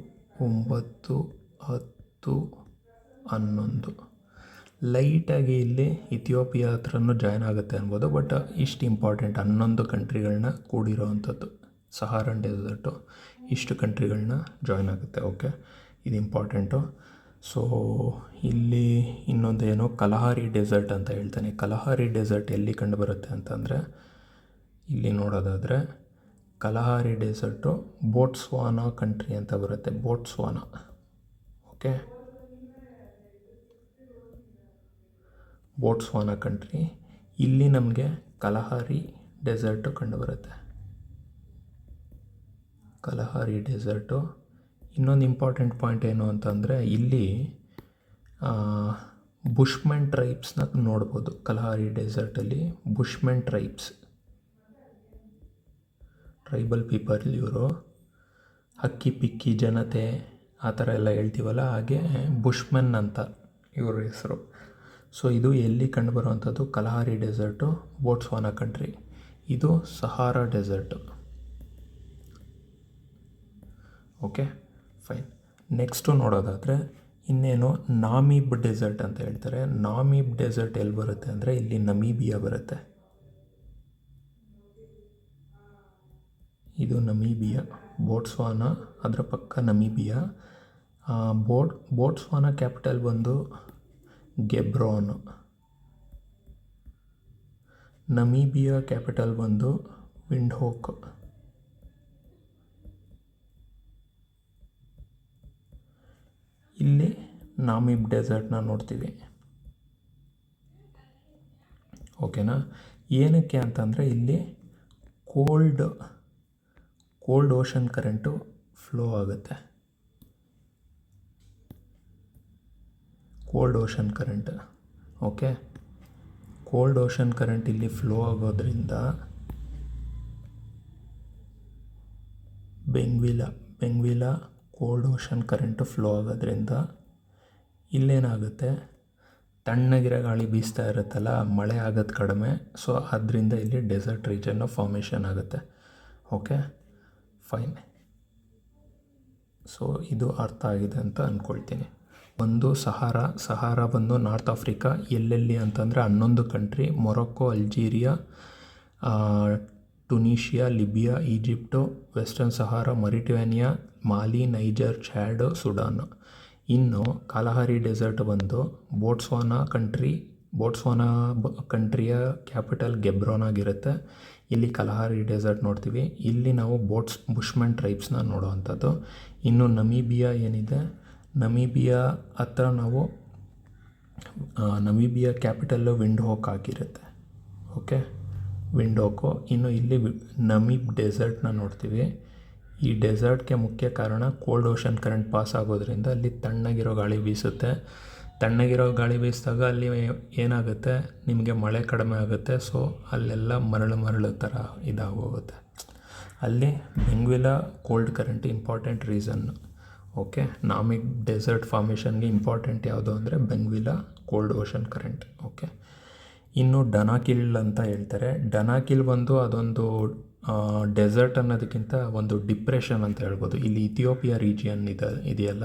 9 10 11. ಲೈಟಾಗಿ ಇಲ್ಲಿ ಇಥಿಯೋಪಿಯಾ ಹತ್ರನೂ ಜಾಯ್ನ್ ಆಗುತ್ತೆ ಅನ್ಬೋದು. ಬಟ್ ಇಷ್ಟು ಇಂಪಾರ್ಟೆಂಟ್ 11 ಕಂಟ್ರಿಗಳನ್ನ ಕೂಡಿರೋ ಅಂಥದ್ದು ಸಹಾರನ್ ಡೆಸರ್ಟು ಇಷ್ಟು ಕಂಟ್ರಿಗಳನ್ನ ಜಾಯ್ನ್ ಆಗುತ್ತೆ. ಓಕೆ, ಇದು ಇಂಪಾರ್ಟೆಂಟು. ಸೊ ಇಲ್ಲಿ ಇನ್ನೊಂದೇನು ಕಲಹಾರಿ ಡೆಸರ್ಟ್ ಅಂತ ಹೇಳ್ತಾನೆ. ಕಲಹಾರಿ ಡೆಸರ್ಟ್ ಎಲ್ಲಿ ಕಂಡುಬರುತ್ತೆ ಅಂತಂದರೆ ಇಲ್ಲಿ ನೋಡೋದಾದರೆ ಕಲಹಾರಿ ಡೆಸರ್ಟು ಬೋಟ್ಸ್ವಾನಾ ಕಂಟ್ರಿ ಅಂತ ಬರುತ್ತೆ. ಬೋಟ್ಸ್ವಾನಾ. Okay, Botswana country. ಇಲ್ಲಿ ನಮಗೆ ಕಲಹಾರಿ ಡೆಸರ್ಟು ಕಂಡುಬರುತ್ತೆ. ಕಲಹಾರಿ ಡೆಸರ್ಟು. ಇನ್ನೊಂದು ಇಂಪಾರ್ಟೆಂಟ್ ಪಾಯಿಂಟ್ ಏನು ಅಂತಂದರೆ ಇಲ್ಲಿ ಬುಷ್ಮೆನ್ ಟ್ರೈಬ್ಸ್ನ ನೋಡ್ಬೋದು. ಕಲಹಾರಿ ಡೆಸರ್ಟಲ್ಲಿ ಬುಷ್ಮೆನ್ ಟ್ರೈಬಲ್ ಪೀಪಲ್ ಇವರು. ಹಕ್ಕಿ ಪಿಕ್ಕಿ ಜನತೆ ಆ ಥರ ಎಲ್ಲ ಹೇಳ್ತೀವಲ್ಲ, ಹಾಗೆ ಬುಷ್ಮೆನ್ ಅಂತ ಇವ್ರ ಹೆಸರು. ಸೊ ಇದು ಎಲ್ಲಿ ಕಂಡುಬರುವಂಥದ್ದು? ಕಲಹಾರಿ ಡೆಸರ್ಟು, ಬೋಟ್ಸ್ವಾನಾ ಕಂಟ್ರಿ. ಇದು Sahara desert. Okay, fine. Next ನೋಡೋದಾದರೆ ಇನ್ನೇನು ನಾಮೀಬ್ ಡೆಸರ್ಟ್ ಅಂತ ಹೇಳ್ತಾರೆ. ನಾಮೀಬ್ ಡೆಸರ್ಟ್ ಎಲ್ಲಿ ಬರುತ್ತೆ ಅಂದರೆ ಇಲ್ಲಿ ನಮೀಬಿಯಾ ಬರುತ್ತೆ. ಇದು ನಮೀಬಿಯಾ. ಬೋಟ್ಸ್ವಾನಾ ಅದರ ಪಕ್ಕ ನಮೀಬಿಯಾ. ಬೋಟ್ಸ್ವಾನಾ ಕ್ಯಾಪಿಟಲ್ ಬಂದು ಗೆಬ್ರೋನ್. ನಮೀಬಿಯಾ ಕ್ಯಾಪಿಟಲ್ ಬಂದು ವಿಂಡ್ಹೋಕ್. ಇಲ್ಲಿ ನಾಮೀಬ್ ಡೆಸರ್ಟ್ನ ನೋಡ್ತೀವಿ. ಓಕೆನಾ? ಏನಕ್ಕೆ ಅಂತಂದರೆ ಇಲ್ಲಿ ಕೋಲ್ಡ್ ಓಷನ್ ಕರೆಂಟು ಫ್ಲೋ ಆಗುತ್ತೆ. Cold ocean current. Okay, cold ocean current ಇಲ್ಲಿ ಫ್ಲೋ ಆಗೋದ್ರಿಂದ ಬೆಂಗ್ವಿಲಾ ಕೋಲ್ಡ್ ಓಷನ್ ಕರೆಂಟು ಫ್ಲೋ ಆಗೋದ್ರಿಂದ ಇಲ್ಲೇನಾಗುತ್ತೆ, ತಣ್ಣಗಿರೋ ಗಾಳಿ ಬೀಸ್ತಾ ಇರುತ್ತಲ್ಲ, ಮಳೆ ಆಗೋದು ಕಡಿಮೆ. ಸೊ ಅದರಿಂದ ಇಲ್ಲಿ ಡೆಸರ್ಟ್ ರೀಜನ್ನು ಫಾರ್ಮೇಷನ್ ಆಗುತ್ತೆ. Okay, fine. ಸೊ ಇದು ಅರ್ಥ ಆಗಿದೆ ಅಂತ ಅಂದ್ಕೊಳ್ತೀನಿ. ಒಂದು ಸಹಾರಾ ಬಂದು ನಾರ್ತ್ ಆಫ್ರಿಕಾ. ಎಲ್ಲೆಲ್ಲಿ ಅಂತಂದರೆ 11 country: Morocco, Algeria, Tunisia, Libya, Egypt, Western Sahara, Mauritania, Mali, Niger, Chad, Sudan. ಇನ್ನು ಕಲಹಾರಿ ಡೆಸರ್ಟ್ ಬಂದು ಬೋಟ್ಸ್ವಾನಾ ಕಂಟ್ರಿಯ ಕ್ಯಾಪಿಟಲ್ ಗೆಬ್ರೋನ್ ಆಗಿರುತ್ತೆ. ಇಲ್ಲಿ ಕಲಹಾರಿ ಡೆಸರ್ಟ್ ನೋಡ್ತೀವಿ. ಇಲ್ಲಿ ನಾವು ಬುಷ್ಮೆನ್ ಟ್ರೈಬ್ಸ್ನ ನೋಡೋವಂಥದ್ದು. ಇನ್ನು ನಮೀಬಿಯಾ ಏನಿದೆ, ನಮೀಬಿಯಾ ಹತ್ರ ನಾವು ನಮೀಬಿಯಾ ಕ್ಯಾಪಿಟಲ್ಲು ವಿಂಡ್ಹೋಕ್ ಆಗಿರುತ್ತೆ. ಓಕೆ, ವಿಂಡ್ಹೋಕು. ಇನ್ನು ಇಲ್ಲಿ ನಮೀಬ್ ಡೆಸರ್ಟ್ನ ನೋಡ್ತೀವಿ. ಈ ಡೆಸರ್ಟ್ಗೆ ಮುಖ್ಯ ಕಾರಣ ಕೋಲ್ಡ್ ಓಷನ್ ಕರೆಂಟ್ ಪಾಸ್ ಆಗೋದ್ರಿಂದ ಅಲ್ಲಿ ತಣ್ಣಗಿರೋ ಗಾಳಿ ಬೀಸುತ್ತೆ. ತಣ್ಣಗಿರೋ ಗಾಳಿ ಬೀಸಿದಾಗ ಅಲ್ಲಿ ಏನಾಗುತ್ತೆ, ನಿಮಗೆ ಮಳೆ ಕಡಿಮೆ ಆಗುತ್ತೆ. ಸೊ ಅಲ್ಲೆಲ್ಲ ಮರಳು ಥರ ಇದಾಗೋಗುತ್ತೆ. ಅಲ್ಲಿ Benguela cold current important reason. Okay, Namib desert ಫಾರ್ಮೇಷನ್ಗೆ ಇಂಪಾರ್ಟೆಂಟ್ ಯಾವುದು ಅಂದರೆ Benguela cold ocean current. Okay, ಇನ್ನು ಡನಾಕಿಲ್ ಅಂತ ಹೇಳ್ತಾರೆ. ಡನಾಕಿಲ್ ಬಂದು ಅದೊಂದು ಡೆಸರ್ಟ್ ಅನ್ನೋದಕ್ಕಿಂತ ಒಂದು ಡಿಪ್ರೆಷನ್ ಅಂತ ಹೇಳ್ಬೋದು. ಇಲ್ಲಿ ಇಥಿಯೋಪಿಯಾ ರೀಜಿಯನ್ ಇದೆಯಲ್ಲ,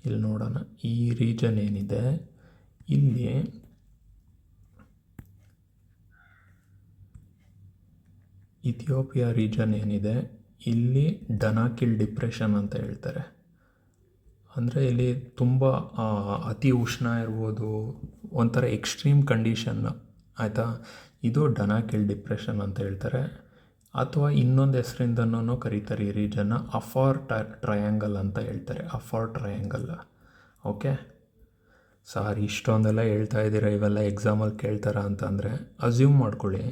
ಇಲ್ಲಿ ನೋಡೋಣ. ಈ ರೀಜನ್ ಏನಿದೆ, ಇಲ್ಲಿ ಇಥಿಯೋಪಿಯಾ ರೀಜನ್ ಏನಿದೆ, ಇಲ್ಲಿ ಡನಾಕಿಲ್ ಡಿಪ್ರೆಷನ್ ಅಂತ ಹೇಳ್ತಾರೆ. ಅಂದರೆ ಇಲ್ಲಿ ತುಂಬ ಅತಿ ಉಷ್ಣ ಇರ್ಬೋದು, ಒಂಥರ ಎಕ್ಸ್ಟ್ರೀಮ್ ಕಂಡೀಷನ್, ಆಯಿತಾ. ಇದು ಡನಾಕಿಲ್ ಡಿಪ್ರೆಷನ್ ಅಂತ ಹೇಳ್ತಾರೆ. ಅಥವಾ ಇನ್ನೊಂದು ಹೆಸರಿಂದನೂ ಕರೀತಾರೆ ಈ ರೀಜನ್ನ, ಅಫಾರ್ ಟ್ರಯಾಂಗಲ್ ಅಂತ ಹೇಳ್ತಾರೆ. Afar triangle. ಓಕೆ, ಸಾರಿ ಇಷ್ಟೊಂದೆಲ್ಲ ಹೇಳ್ತಾ ಇದ್ದೀರಾ, ಇವೆಲ್ಲ ಎಕ್ಸಾಮಲ್ಲಿ ಕೇಳ್ತಾರ ಅಂತಂದರೆ ಅಸ್ಯೂಮ್ ಮಾಡ್ಕೊಳ್ಳಿ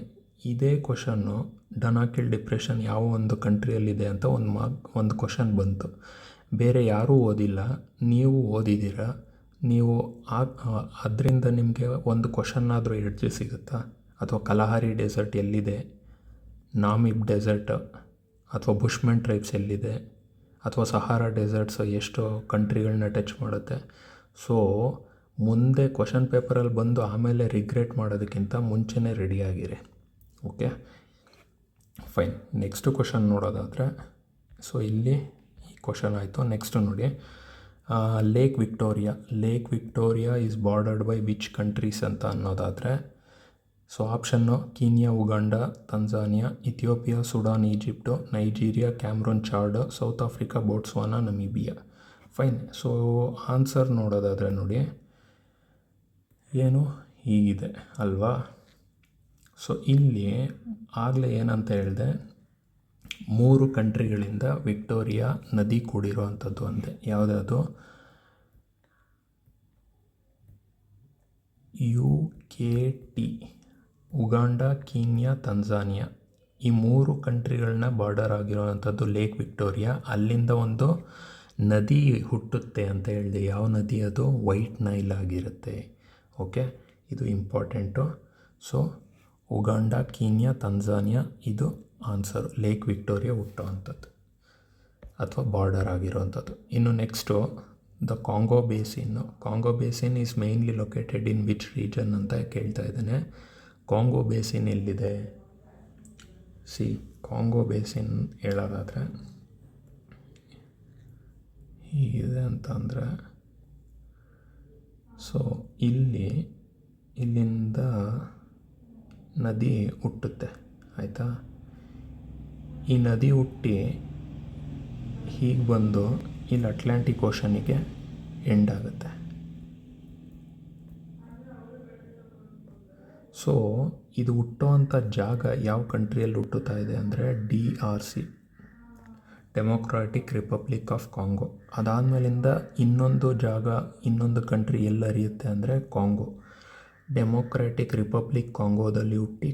ಇದೇ ಕ್ವಶನ್ನು ಡನಾಕಿಲ್ ಡಿಪ್ರೆಷನ್ ಯಾವ ಒಂದು ಕಂಟ್ರಿಯಲ್ಲಿದೆ ಅಂತ ಒಂದು ಕ್ವಶನ್ ಬಂತು. ಬೇರೆ ಯಾರೂ ಓದಿಲ್ಲ, ನೀವು ಓದಿದ್ದೀರ. ನೀವು ಅದರಿಂದ ನಿಮಗೆ ಒಂದು ಕ್ವಶನ್ನಾದರೂ ಎಡ್ಜ್ ಸಿಗುತ್ತಾ? ಅಥವಾ ಕಲಹಾರಿ ಡೆಸರ್ಟ್ ಎಲ್ಲಿದೆ, ನಾಮಿಬ್ ಡೆಸರ್ಟ್ ಅಥವಾ ಬುಷ್ಮೆನ್ ಟ್ರೈಬ್ಸ್ ಎಲ್ಲಿದೆ, ಅಥವಾ ಸಹಾರಾ ಡೆಸರ್ಟ್ಸ್ ಎಷ್ಟು ಕಂಟ್ರಿಗಳನ್ನ ಟಚ್ ಮಾಡುತ್ತೆ. ಸೊ ಮುಂದೆ ಕ್ವಶನ್ ಪೇಪರಲ್ಲಿ ಬಂದು ಆಮೇಲೆ ರಿಗ್ರೆಟ್ ಮಾಡೋದಕ್ಕಿಂತ ಮುಂಚೆನೇ ರೆಡಿಯಾಗಿರಿ. Okay, fine. ನೆಕ್ಸ್ಟು ಕ್ವಶನ್ ನೋಡೋದಾದರೆ, ಸೊ ಇಲ್ಲಿ ಈ ಕ್ವಶನ್ ಆಯಿತು. ನೆಕ್ಸ್ಟು ನೋಡಿ, lake Victoria is bordered by which countries ಅಂತ ಅನ್ನೋದಾದರೆ, ಸೊ ಆಪ್ಷನ್ನು Kenya, Uganda, Tanzania, Ethiopia, Sudan, Egypt, Nigeria, Cameroon, Chad, South Africa, Botswana, Namibia. Fine. So answer ನೋಡೋದಾದರೆ ನೋಡಿ ಏನು ಹೀಗಿದೆ ಅಲ್ವಾ. ಸೊ ಇಲ್ಲಿ ಆಗಲೇ ಏನಂತ ಹೇಳಿದೆ, 3 ಕಂಟ್ರಿಗಳಿಂದ ವಿಕ್ಟೋರಿಯಾ ನದಿ ಕೂಡಿರುವಂಥದ್ದು ಅಂತೆ. ಯಾವುದ್ಯಾವುದು? UKT, Uganda, Kenya, Tanzania. ಈ 3 ಕಂಟ್ರಿಗಳನ್ನ ಬಾರ್ಡರ್ ಆಗಿರುವಂಥದ್ದು ಲೇಕ್ ವಿಕ್ಟೋರಿಯಾ. ಅಲ್ಲಿಂದ ಒಂದು ನದಿ ಹುಟ್ಟುತ್ತೆ ಅಂತ ಹೇಳಿದೆ. ಯಾವ ನದಿ ಅದು? ವೈಟ್ ನೈಲ್ ಆಗಿರುತ್ತೆ. ಓಕೆ, ಇದು important. So Uganda, Kenya, Tanzania ಇದು ಆನ್ಸರು. ಲೇಕ್ ವಿಕ್ಟೋರಿಯಾ ಹುಟ್ಟುವಂಥದ್ದು ಅಥವಾ ಬಾರ್ಡರ್ ಆಗಿರುವಂಥದ್ದು. ಇನ್ನು next the Congo basin is mainly located in which region ಅಂತ ಕೇಳ್ತಾ ಇದ್ದಾನೆ. ಕಾಂಗೋ ಬೇಸಿನ್ ಎಲ್ಲಿದೆ? ಕಾಂಗೋ ಬೇಸಿನ್ ಹೇಳೋದಾದರೆ ಹೀಗಿದೆ ಅಂತ ಅಂದರೆ, ಸೊ ಇಲ್ಲಿಂದ ನದಿ ಹುಟ್ಟುತ್ತೆ, ಆಯಿತಾ. ಈ ನದಿ ಹುಟ್ಟಿ ಹೀಗೆ ಬಂದು ಇಲ್ಲಿ ಅಟ್ಲಾಂಟಿಕ್ ಓಷನಿಗೆ ಎಂಡ್ ಆಗುತ್ತೆ. ಸೊ ಇದು ಹುಟ್ಟುವಂಥ ಜಾಗ ಯಾವ ಕಂಟ್ರಿಯಲ್ಲಿ ಹುಟ್ಟುತ್ತಾ ಇದೆ ಅಂದರೆ DRC, democratic republic of Congo. ಅದಾದಮೇಲಿಂದ ಇನ್ನೊಂದು ಕಂಟ್ರಿ ಎಲ್ಲಿ ಹರಿಯುತ್ತೆ ಅಂದರೆ ಕಾಂಗೋ, ಡೆಮೊಕ್ರಾಟಿಕ್ ರಿಪಬ್ಲಿಕ್ ಕಾಂಗೋದಲ್ಲಿ ಹುಟ್ಟಿ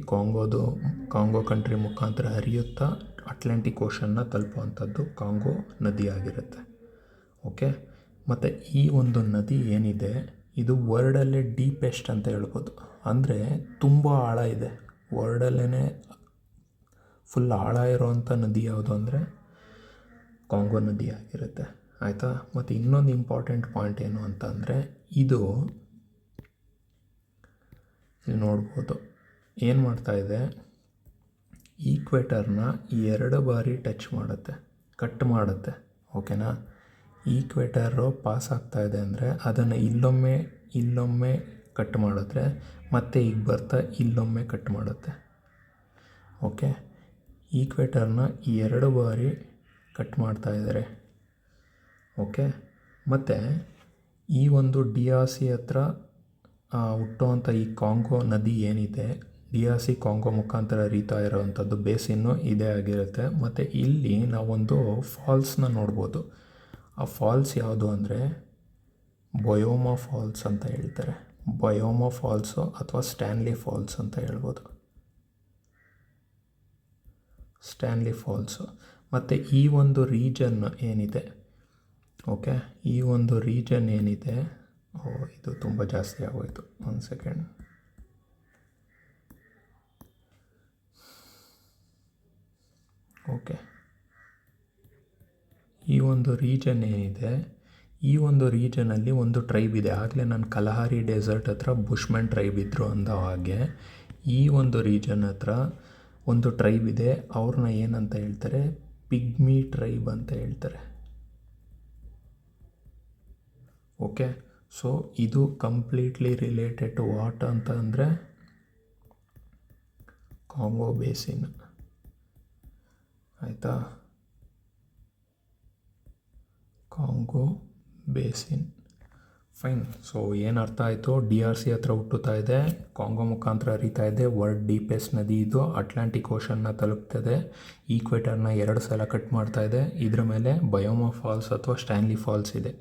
ಕಾಂಗೋ ಕಂಟ್ರಿ ಮುಖಾಂತರ ಹರಿಯುತ್ತಾ ಅಟ್ಲಾಂಟಿಕ್ ಓಷನ್ನ ತಲುಪುವಂಥದ್ದು ಕಾಂಗೋ ನದಿ ಆಗಿರುತ್ತೆ. ಓಕೆ, ಮತ್ತು ಈ ಒಂದು ನದಿ ಏನಿದೆ ಇದು ವರ್ಲ್ಡಲ್ಲೇ ಡೀಪೆಸ್ಟ್ ಅಂತ ಹೇಳ್ಬೋದು. ಅಂದರೆ ತುಂಬ ಆಳ ಇದೆ, ವರ್ಲ್ಡಲ್ಲೇ ಫುಲ್ ಆಳ ಇರೋವಂಥ ನದಿ ಯಾವುದು ಅಂದರೆ ಕಾಂಗೋ ನದಿ ಆಗಿರುತ್ತೆ, ಆಯಿತಾ. ಮತ್ತು ಇನ್ನೊಂದು ಇಂಪಾರ್ಟೆಂಟ್ ಪಾಯಿಂಟ್ ಏನು ಅಂತ ಅಂದರೆ, ಇದು ಇಲ್ಲಿ ನೋಡ್ಬೋದು ಏನು ಮಾಡ್ತಾಯಿದೆ, ಈಕ್ವೇಟರ್ನ 2 ಬಾರಿ ಕಟ್ ಮಾಡುತ್ತೆ. ಓಕೆನಾ. ಈಕ್ವೇಟರು ಪಾಸ್ ಆಗ್ತಾಯಿದೆ ಅಂದರೆ ಅದನ್ನು ಇಲ್ಲೊಮ್ಮೆ ಕಟ್ ಮಾಡಿದ್ರೆ ಮತ್ತೆ ಈಗ ಬರ್ತಾ ಇಲ್ಲೊಮ್ಮೆ ಕಟ್ ಮಾಡುತ್ತೆ. ಓಕೆ, ಈಕ್ವೇಟರ್ನ 2 ಬಾರಿ ಕಟ್ ಮಾಡ್ತಾಯಿದ್ದಾರೆ. ಓಕೆ, ಮತ್ತು ಈ ಒಂದು DRC ಹತ್ರ ಹುಟ್ಟುವಂಥ ಈ ಕಾಂಗೋ ನದಿ ಏನಿದೆ, DRC ಕಾಂಗೋ ಮುಖಾಂತರ ಹರಿತಾ ಇರೋವಂಥದ್ದು ಬೇಸಿನ್ನು ಇದೇ ಆಗಿರುತ್ತೆ. ಮತ್ತು ಇಲ್ಲಿ ನಾವೊಂದು ಫಾಲ್ಸ್ನ ನೋಡ್ಬೋದು. ಆ ಫಾಲ್ಸ್ ಯಾವುದು ಅಂದರೆ ಬೊಯೋಮಾ ಫಾಲ್ಸ್ ಅಂತ ಹೇಳ್ತಾರೆ. ಬೊಯೋಮಾ ಫಾಲ್ಸು ಅಥವಾ ಸ್ಟ್ಯಾನ್ಲಿ ಫಾಲ್ಸ್ ಅಂತ ಹೇಳ್ಬೋದು. Stanley falls. ಮತ್ತು ಈ ಒಂದು ರೀಜನ್ ಏನಿದೆ, ಓಕೆ, ಈ ಒಂದು ರೀಜನ್ ಏನಿದೆ, ಇದು ತುಂಬ ಜಾಸ್ತಿ ಆಗೋಯಿತು, ಒಂದು ಸೆಕೆಂಡ್. ಓಕೆ, ಈ ಒಂದು ರೀಜನ್ ಏನಿದೆ, ಈ ಒಂದು ರೀಜನಲ್ಲಿ ಒಂದು ಟ್ರೈಬ್ ಇದೆ. ಆಗಲೇ ನಾನು ಕಲಹಾರಿ ಡೆಸರ್ಟ್ ಹತ್ರ ಬುಷ್ಮೆನ್ ಟ್ರೈಬ್ ಇದ್ದರು ಅಂದ ಹಾಗೆ ಈ ಒಂದು ರೀಜನ್ ಹತ್ರ ಒಂದು ಟ್ರೈಬ್ ಇದೆ. ಅವ್ರನ್ನ ಏನಂತ ಹೇಳ್ತಾರೆ? ಪಿಗ್ಮಿ ಟ್ರೈಬ್ ಅಂತ ಹೇಳ್ತಾರೆ. ಓಕೆ, ಸೊ ಇದು ಕಂಪ್ಲೀಟ್ಲಿ ರಿಲೇಟೆಡ್ ಟು ವಾಟ್ ಅಂತ ಅಂದರೆ ಕಾಂಗೋ ಬೇಸಿನ್, ಆಯಿತಾ. Congo basin, fine. ಸೊ ಏನು ಅರ್ಥ ಆಯಿತು? DRC ಹತ್ರ ಹುಟ್ಟುತ್ತಾ ಇದೆ, ಕಾಂಗೋ ಮುಖಾಂತರ ಹರಿತಾ ಇದೆ, ವರ್ಲ್ಡ್ ಡೀಪೆಸ್ಟ್ ನದಿ ಇದು, ಅಟ್ಲಾಂಟಿಕ್ ಓಷನ್ನ ತಲುಪ್ತದೆ, ಈಕ್ವೇಟರ್ನ 2 ಸಲ ಕಟ್ ಮಾಡ್ತಾ ಇದೆ. ಇದರ ಮೇಲೆ ಬಯೋಮಾ ಫಾಲ್ಸ್ ಅಥವಾ ಸ್ಟ್ಯಾನ್ಲಿ ಫಾಲ್ಸ್ ಇದೆ.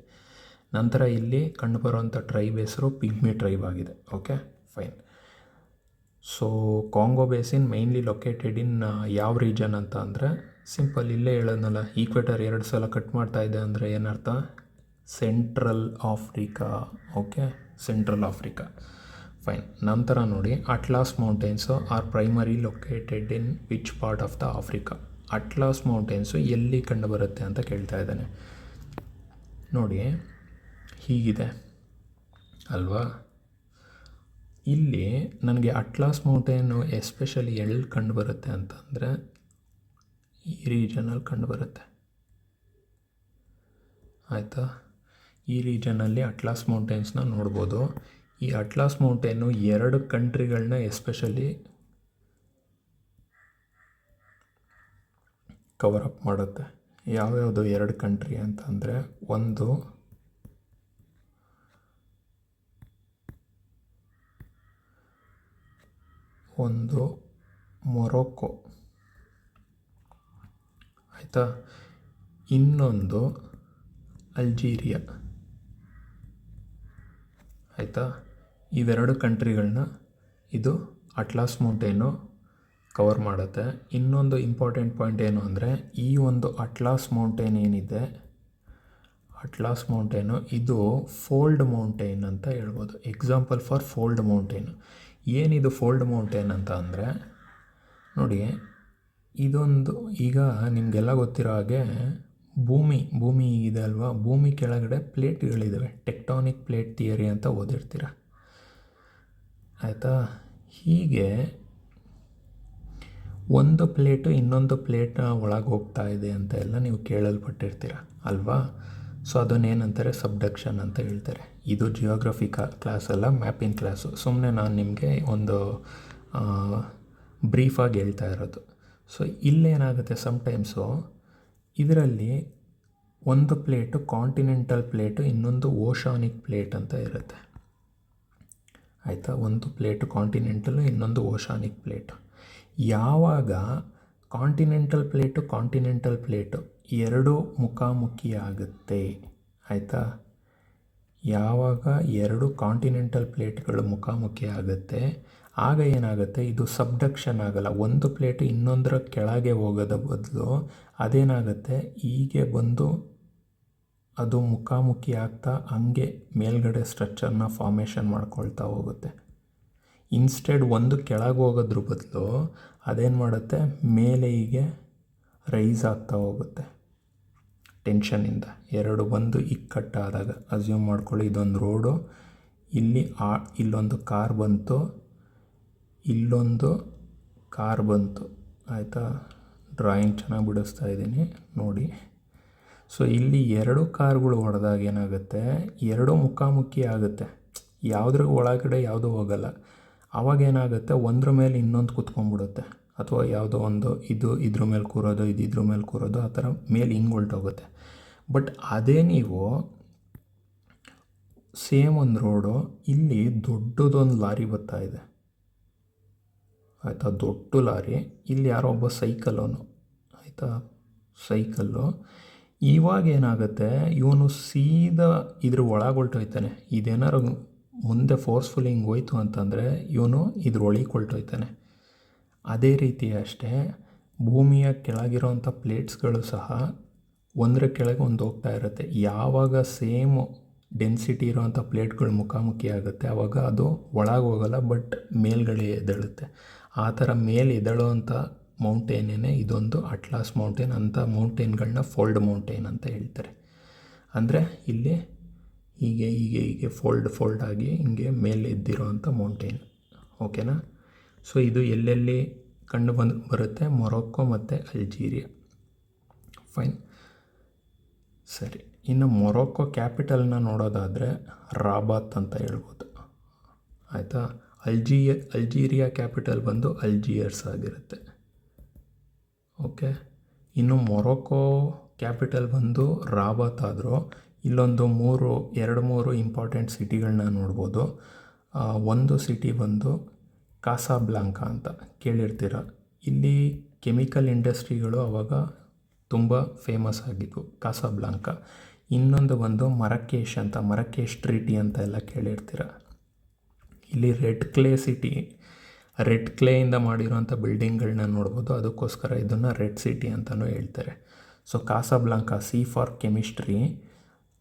ನಂತರ ಇಲ್ಲಿ ಕಂಡುಬರುವಂಥ ಟ್ರೈಬ್ ಹೆಸರು ಪಿಗ್ಮಿ ಟ್ರೈಬ್ ಆಗಿದೆ. Okay, fine. So Congo basin mainly located in ಯಾವ ರೀಜನ್ ಅಂತ ಅಂದರೆ ಸಿಂಪಲ್, ಇಲ್ಲೇ ಹೇಳೋದ್ನಲ್ಲ, ಈಕ್ವೇಟರ್ 2 ಸಲ ಕಟ್ ಮಾಡ್ತಾ ಇದೆ ಅಂದರೆ ಏನರ್ಥ? Central Africa. Okay, central Africa, fine. ನಂತರ ನೋಡಿ, Atlas mountains are primary located in which part of the Africa. Atlas mountains ಎಲ್ಲಿ ಕಂಡುಬರುತ್ತೆ ಅಂತ ಕೇಳ್ತಾ ಇದ್ದಾನೆ. ನೋಡಿ ಹೀಗಿದೆ ಅಲ್ವಾ. ಇಲ್ಲಿ ನನಗೆ ಅಟ್ಲಾಸ್ ಮೌಂಟೇನು ಎಸ್ಪೆಷಲಿ ಎಲ್ಲಿ ಕಂಡುಬರುತ್ತೆ ಅಂತಂದರೆ ಈ ರೀಜನಲ್ಲಿ ಕಂಡುಬರುತ್ತೆ, ಆಯಿತಾ. ಈ ರೀಜನಲ್ಲಿ ಅಟ್ಲಾಸ್ ಮೌಂಟೇನ್ಸ್ನ ನೋಡ್ಬೋದು. ಈ ಅಟ್ಲಾಸ್ ಮೌಂಟೇನು 2 ಕಂಟ್ರಿಗಳನ್ನ ಎಸ್ಪೆಷಲಿ ಕವರ್ ಅಪ್ ಮಾಡುತ್ತೆ. ಯಾವ್ಯಾವುದು 2 ಕಂಟ್ರಿ ಅಂತಂದರೆ, ಒಂದು ಮೊರೊಕ್ಕೊ ಆಯಿತಾ, ಇನ್ನೊಂದು ಅಲ್ಜೀರಿಯಾ ಆಯಿತಾ. ಇವೆರಡು ಕಂಟ್ರಿಗಳನ್ನ ಇದು ಅಟ್ಲಾಸ್ ಮೌಂಟೇನು ಕವರ್ ಮಾಡುತ್ತೆ. ಇನ್ನೊಂದು ಇಂಪಾರ್ಟೆಂಟ್ ಪಾಯಿಂಟ್ ಏನು ಅಂದರೆ, ಈ ಒಂದು ಅಟ್ಲಾಸ್ ಮೌಂಟೇನ್ ಏನಿದೆ, ಅಟ್ಲಾಸ್ ಮೌಂಟೇನು ಇದು ಫೋಲ್ಡ್ ಮೌಂಟೇನ್ ಅಂತ ಹೇಳ್ಬೋದು. Example for fold mountain. ಏನಿದು ಫೋಲ್ಡ್ ಮೌಂಟೇನ್ ಅಂತ ಅಂದರೆ, ನೋಡಿ ಇದೊಂದು, ಈಗ ನಿಮಗೆಲ್ಲ ಗೊತ್ತಿರೋ ಹಾಗೆ ಭೂಮಿ ಇದೆ ಅಲ್ವಾ, ಭೂಮಿ ಕೆಳಗಡೆ ಪ್ಲೇಟ್ಗಳಿದ್ದಾವೆ. ಟೆಕ್ಟಾನಿಕ್ ಪ್ಲೇಟ್ ಥಿಯರಿ ಅಂತ ಓದಿರ್ತೀರ ಆಯಿತಾ. ಹೀಗೆ ಒಂದು ಪ್ಲೇಟು ಇನ್ನೊಂದು ಪ್ಲೇಟ್ನ ಒಳಗೆ ಹೋಗ್ತಾ ಇದೆ ಅಂತ ಎಲ್ಲ ನೀವು ಕೇಳಲ್ಪಟ್ಟಿರ್ತೀರ ಅಲ್ವಾ. ಸೊ ಅದನ್ನೇನಂತಾರೆ, ಸಬ್ಡಕ್ಷನ್ ಅಂತ ಹೇಳ್ತಾರೆ. ಇದು ಜಿಯೋಗ್ರಫಿ ಕ್ಲಾಸಲ್ಲ, ಮ್ಯಾಪಿಂಗ್ ಕ್ಲಾಸು. ಸುಮ್ಮನೆ ನಾನು ನಿಮಗೆ ಒಂದು ಬ್ರೀಫಾಗಿ ಹೇಳ್ತಾ ಇರೋದು. ಸೊ ಇಲ್ಲೇನಾಗುತ್ತೆ, ಸಮ್ಟೈಮ್ಸು ಇದರಲ್ಲಿ ಒಂದು ಪ್ಲೇಟು ಕಾಂಟಿನೆಂಟಲ್ ಪ್ಲೇಟು, ಇನ್ನೊಂದು ಓಷಾನಿಕ್ ಪ್ಲೇಟ್ ಅಂತ ಇರುತ್ತೆ ಆಯಿತಾ. ಒಂದು ಪ್ಲೇಟು ಕಾಂಟಿನೆಂಟಲು, ಇನ್ನೊಂದು ಓಷಾನಿಕ್ ಪ್ಲೇಟು. ಯಾವಾಗ ಕಾಂಟಿನೆಂಟಲ್ ಪ್ಲೇಟು ಎರಡು ಮುಖಾಮುಖಿ ಆಗುತ್ತೆ ಆಯಿತಾ, ಯಾವಾಗ 2 ಕಾಂಟಿನೆಂಟಲ್ ಪ್ಲೇಟ್ಗಳು ಮುಖಾಮುಖಿ ಆಗುತ್ತೆ, ಆಗ ಏನಾಗುತ್ತೆ, ಇದು ಸಬ್ಡಕ್ಷನ್ ಆಗಲ್ಲ. ಒಂದು ಪ್ಲೇಟು ಇನ್ನೊಂದರ ಕೆಳಗೆ ಹೋಗೋದ ಬದಲು ಅದೇನಾಗುತ್ತೆ, ಹೀಗೆ ಬಂದು ಅದು ಮುಖಾಮುಖಿ ಆಗ್ತಾ ಹಂಗೆ ಮೇಲ್ಗಡೆ ಸ್ಟ್ರಕ್ಚರ್ನ ಫಾರ್ಮೇಷನ್ ಮಾಡ್ಕೊಳ್ತಾ ಹೋಗುತ್ತೆ. ಇನ್ಸ್ಟೆಡ್ ಒಂದು ಕೆಳಗೆ ಹೋಗೋದ್ರ ಬದಲು ಅದೇನು ಮಾಡುತ್ತೆ, ಮೇಲೆ ಹೀಗೆ ರೈಸ್ ಆಗ್ತಾ ಹೋಗುತ್ತೆ ಟೆನ್ಷನಿಂದ. ಎರಡು ಬಂದು ಇಕ್ಕಟ್ಟಾದಾಗ, ಅಸ್ಯೂಮ್ ಮಾಡ್ಕೊಳ್ಳಿ ಇದೊಂದು ರೋಡು, ಇಲ್ಲೊಂದು ಕಾರ್ ಬಂತು, ಇಲ್ಲೊಂದು ಕಾರ್ ಬಂತು ಆಯಿತಾ. ಡ್ರಾಯಿಂಗ್ ಚೆನ್ನಾಗಿ ಬಿಡಿಸ್ತಾ ಇದ್ದೀನಿ ನೋಡಿ. ಸೊ ಇಲ್ಲಿ 2 ಕಾರ್ಗಳು ಹೊಡೆದಾಗ ಏನಾಗುತ್ತೆ, 2 ಮುಖಾಮುಖಿ ಆಗುತ್ತೆ, ಯಾವುದ್ರ ಒಳಗಡೆ ಯಾವುದೂ ಹೋಗಲ್ಲ. ಆವಾಗೇನಾಗುತ್ತೆ, ಒಂದ್ರ ಮೇಲೆ ಇನ್ನೊಂದು ಕೂತ್ಕೊಂಡ್ಬಿಡುತ್ತೆ, ಅಥವಾ ಯಾವುದೋ ಒಂದು ಇದ್ರ ಮೇಲೆ ಕೂರೋದು, ಇದ್ರ ಮೇಲೆ ಕೂರೋದು, ಆ ಥರ ಮೇಲೆ ಹಿಂಗೆ ಹೊಲ್ಟೋಗುತ್ತೆ. ಬಟ್ ಅದೇ ನೀವು ಸೇಮ್ ಒಂದು ರೋಡು, ಇಲ್ಲಿ ದೊಡ್ಡದೊಂದು ಲಾರಿ ಬರ್ತಾ ಇದೆ ಆಯಿತಾ, ದೊಡ್ಡ ಲಾರಿ. ಇಲ್ಲಿ ಯಾರೋ ಒಬ್ಬ ಸೈಕಲ್ಲವನು ಆಯಿತಾ, ಸೈಕಲ್ಲು. ಇವಾಗ ಏನಾಗುತ್ತೆ, ಇವನು ಸೀದಾ ಇದ್ರ ಒಳಗೆ ಹೊಲ್ಟೋಯ್ತಾನೆ. ಇದೇನಾರು ಮುಂದೆ ಫೋರ್ಸ್ಫುಲಿ ಹಿಂಗೆ ಹೋಯ್ತು ಅಂತಂದರೆ ಇವನು ಇದ್ರೊಳಗೆ ಹೊಲ್ಟೋಯ್ತಾನೆ. ಅದೇ ರೀತಿ ಅಷ್ಟೇ ಭೂಮಿಯ ಕೆಳಗಿರೋಂಥ ಪ್ಲೇಟ್ಸ್ಗಳು ಸಹ ಒಂದರ ಕೆಳಗೆ ಒಂದು ಹೋಗ್ತಾ ಇರುತ್ತೆ. ಯಾವಾಗ ಸೇಮು ಡೆನ್ಸಿಟಿ ಇರೋವಂಥ ಪ್ಲೇಟ್ಗಳು ಮುಖಾಮುಖಿ ಆಗುತ್ತೆ, ಆವಾಗ ಅದು ಒಳಗೆ ಹೋಗಲ್ಲ, ಬಟ್ ಮೇಲ್ಗಡೆ ಎದ್ದೇಳುತ್ತೆ. ಆ ಥರ ಮೇಲೆ ಎದ್ದೇಳುವಂಥ ಮೌಂಟೇನೇ ಇದೊಂದು ಅಟ್ಲಾಸ್ ಮೌಂಟೇನ್. ಅಂಥ ಮೌಂಟೇನ್ಗಳನ್ನ ಫೋಲ್ಡ್ ಮೌಂಟೇನ್ ಅಂತ ಹೇಳ್ತಾರೆ. ಅಂದರೆ ಇಲ್ಲಿ ಹೀಗೆ ಫೋಲ್ಡ್ ಆಗಿ ಹಿಂಗೆ ಮೇಲೆ ಎದ್ದಿರೋವಂಥ ಮೌಂಟೇನ್. ಓಕೆನಾ. ಸೊ ಇದು ಎಲ್ಲೆಲ್ಲಿ ಬರುತ್ತೆ, ಮೊರೊಕ್ಕೊ ಮತ್ತು ಅಲ್ಜೀರಿಯಾ. ಫೈನ್, ಸರಿ. ಇನ್ನು ಮೊರೊಕ್ಕೊ ಕ್ಯಾಪಿಟಲ್ನ ನೋಡೋದಾದರೆ ರಾಬಾತ್ ಅಂತ ಹೇಳ್ಬೋದು ಆಯಿತಾ. ಅಲ್ಜೀರಿಯಾ ಕ್ಯಾಪಿಟಲ್ ಬಂದು ಅಲ್ಜಿಯರ್ಸ್ ಆಗಿರುತ್ತೆ. ಓಕೆ. ಇನ್ನು ಮೊರೊಕ್ಕೊ ಕ್ಯಾಪಿಟಲ್ ಬಂದು ರಾಬಾತ್ ಆದರೂ ಇಲ್ಲೊಂದು 2-3 ಇಂಪಾರ್ಟೆಂಟ್ ಸಿಟಿಗಳನ್ನ ನೋಡ್ಬೋದು. ಒಂದು ಸಿಟಿ ಬಂದು ಕಾಸಾಬ್ಲಾಂಕಾ ಅಂತ ಕೇಳಿರ್ತೀರ. ಇಲ್ಲಿ ಕೆಮಿಕಲ್ ಇಂಡಸ್ಟ್ರಿಗಳು ಆವಾಗ ತುಂಬ ಫೇಮಸ್ ಆಗಿದ್ವು, ಕಾಸಾಬ್ಲಾಂಕಾ. ಇನ್ನೊಂದು ಬಂದು ಮರಕೇಶ್ ಅಂತ, ಮರಕೇಶ್ ಟ್ರೀಟಿ ಅಂತ ಎಲ್ಲ ಕೇಳಿರ್ತೀರ. ಇಲ್ಲಿ ರೆಡ್ ಕ್ಲೇಯಿಂದ ಮಾಡಿರೋಂಥ ಬಿಲ್ಡಿಂಗ್ಗಳನ್ನ ನೋಡ್ಬೋದು. ಅದಕ್ಕೋಸ್ಕರ ಇದನ್ನು ರೆಡ್ ಸಿಟಿ ಅಂತಲೂ ಹೇಳ್ತಾರೆ. So Casablanca C for chemistry,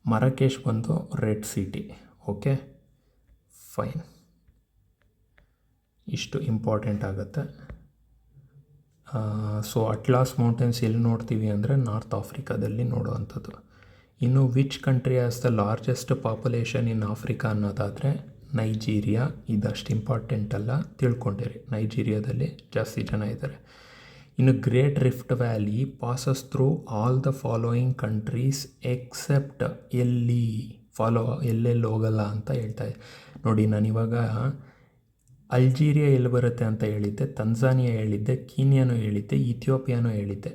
Marrakesh ಬಂದು ರೆಡ್ ಸಿಟಿ. Okay, fine. ಇಷ್ಟು ಇಂಪಾರ್ಟೆಂಟ್ ಆಗುತ್ತೆ. ಸೊ ಅಟ್ಲಾಸ್ ಮೌಂಟೇನ್ಸ್ ಎಲ್ಲಿ ನೋಡ್ತೀವಿ ಅಂದರೆ ನಾರ್ತ್ ಆಫ್ರಿಕಾದಲ್ಲಿ ನೋಡುವಂಥದ್ದು. ಇನ್ನು which country has the largest population in Africa ಅನ್ನೋದಾದರೆ ನೈಜೀರಿಯಾ. ಇದಷ್ಟು ಇಂಪಾರ್ಟೆಂಟ್ ಅಲ್ಲ, ತಿಳ್ಕೊಂಡಿರಿ, ನೈಜೀರಿಯಾದಲ್ಲಿ ಜಾಸ್ತಿ ಜನ ಇದ್ದಾರೆ. ಇನ್ನು great rift valley passes through all the following countries except ಎಲ್ಲಿ ಎಲ್ಲೆಲ್ಲಿ ಹೋಗಲ್ಲ ಅಂತ ಹೇಳ್ತಾ ನೋಡಿ. ನಾನಿವಾಗ ಅಲ್ಜೀರಿಯಾ ಎಲ್ಲಿ ಬರುತ್ತೆ ಅಂತ ಹೇಳಿದ್ದೆ, ತಂಜಾನಿಯಾ ಹೇಳಿದ್ದೆ, ಕೀನ್ಯಾನೂ ಹೇಳಿದ್ದೆ, ಇಥಿಯೋಪಿಯಾನೂ ಹೇಳಿದ್ದೆ.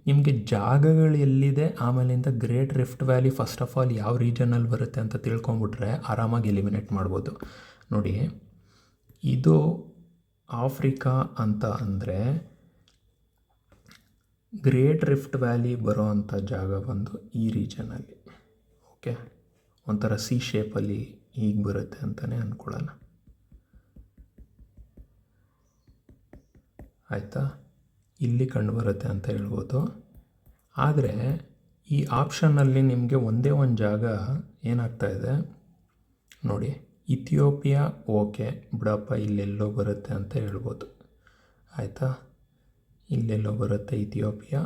ನಿಮಗೆ ಜಾಗಗಳು ಎಲ್ಲಿದೆ, ಆಮೇಲಿಂದ great rift valley first of all ಯಾವ ರೀಜನಲ್ಲಿ ಬರುತ್ತೆ ಅಂತ ತಿಳ್ಕೊಂಬಿಟ್ರೆ ಆರಾಮಾಗಿ ಎಲಿಮಿನೇಟ್ ಮಾಡ್ಬೋದು. ನೋಡಿ, ಇದು ಆಫ್ರಿಕಾ ಅಂತ ಅಂದರೆ ಗ್ರೇಟ್ ರಿಫ್ಟ್ ವ್ಯಾಲಿ ಬರೋ ಅಂಥ ಜಾಗ ಬಂದು ಈ ರೀಜನಲ್ಲಿ. ಓಕೆ, ಒಂಥರ ಸಿ ಶೇಪಲ್ಲಿ ಹೀಗೆ ಬರುತ್ತೆ ಅಂತಲೇ ಅಂದ್ಕೊಳ್ಳೋಣ. ಆಯಿತಾ, ಇಲ್ಲಿ ಕಂಡುಬರುತ್ತೆ ಅಂತ ಹೇಳ್ಬೋದು. ಆದರೆ ಈ ಆಪ್ಷನ್ನಲ್ಲಿ ನಿಮಗೆ ಒಂದೇ ಒಂದು ಜಾಗ ಏನಾಗ್ತಾಯಿದೆ ನೋಡಿ, ಇಥಿಯೋಪಿಯಾ ಓಕೆ ಬಿಡಪ್ಪ ಇಲ್ಲೆಲ್ಲೋ ಬರುತ್ತೆ ಅಂತ ಹೇಳ್ಬೋದು. ಆಯಿತಾ, ಇಲ್ಲೆಲ್ಲೋ ಬರುತ್ತೆ ಇಥಿಯೋಪಿಯಾ.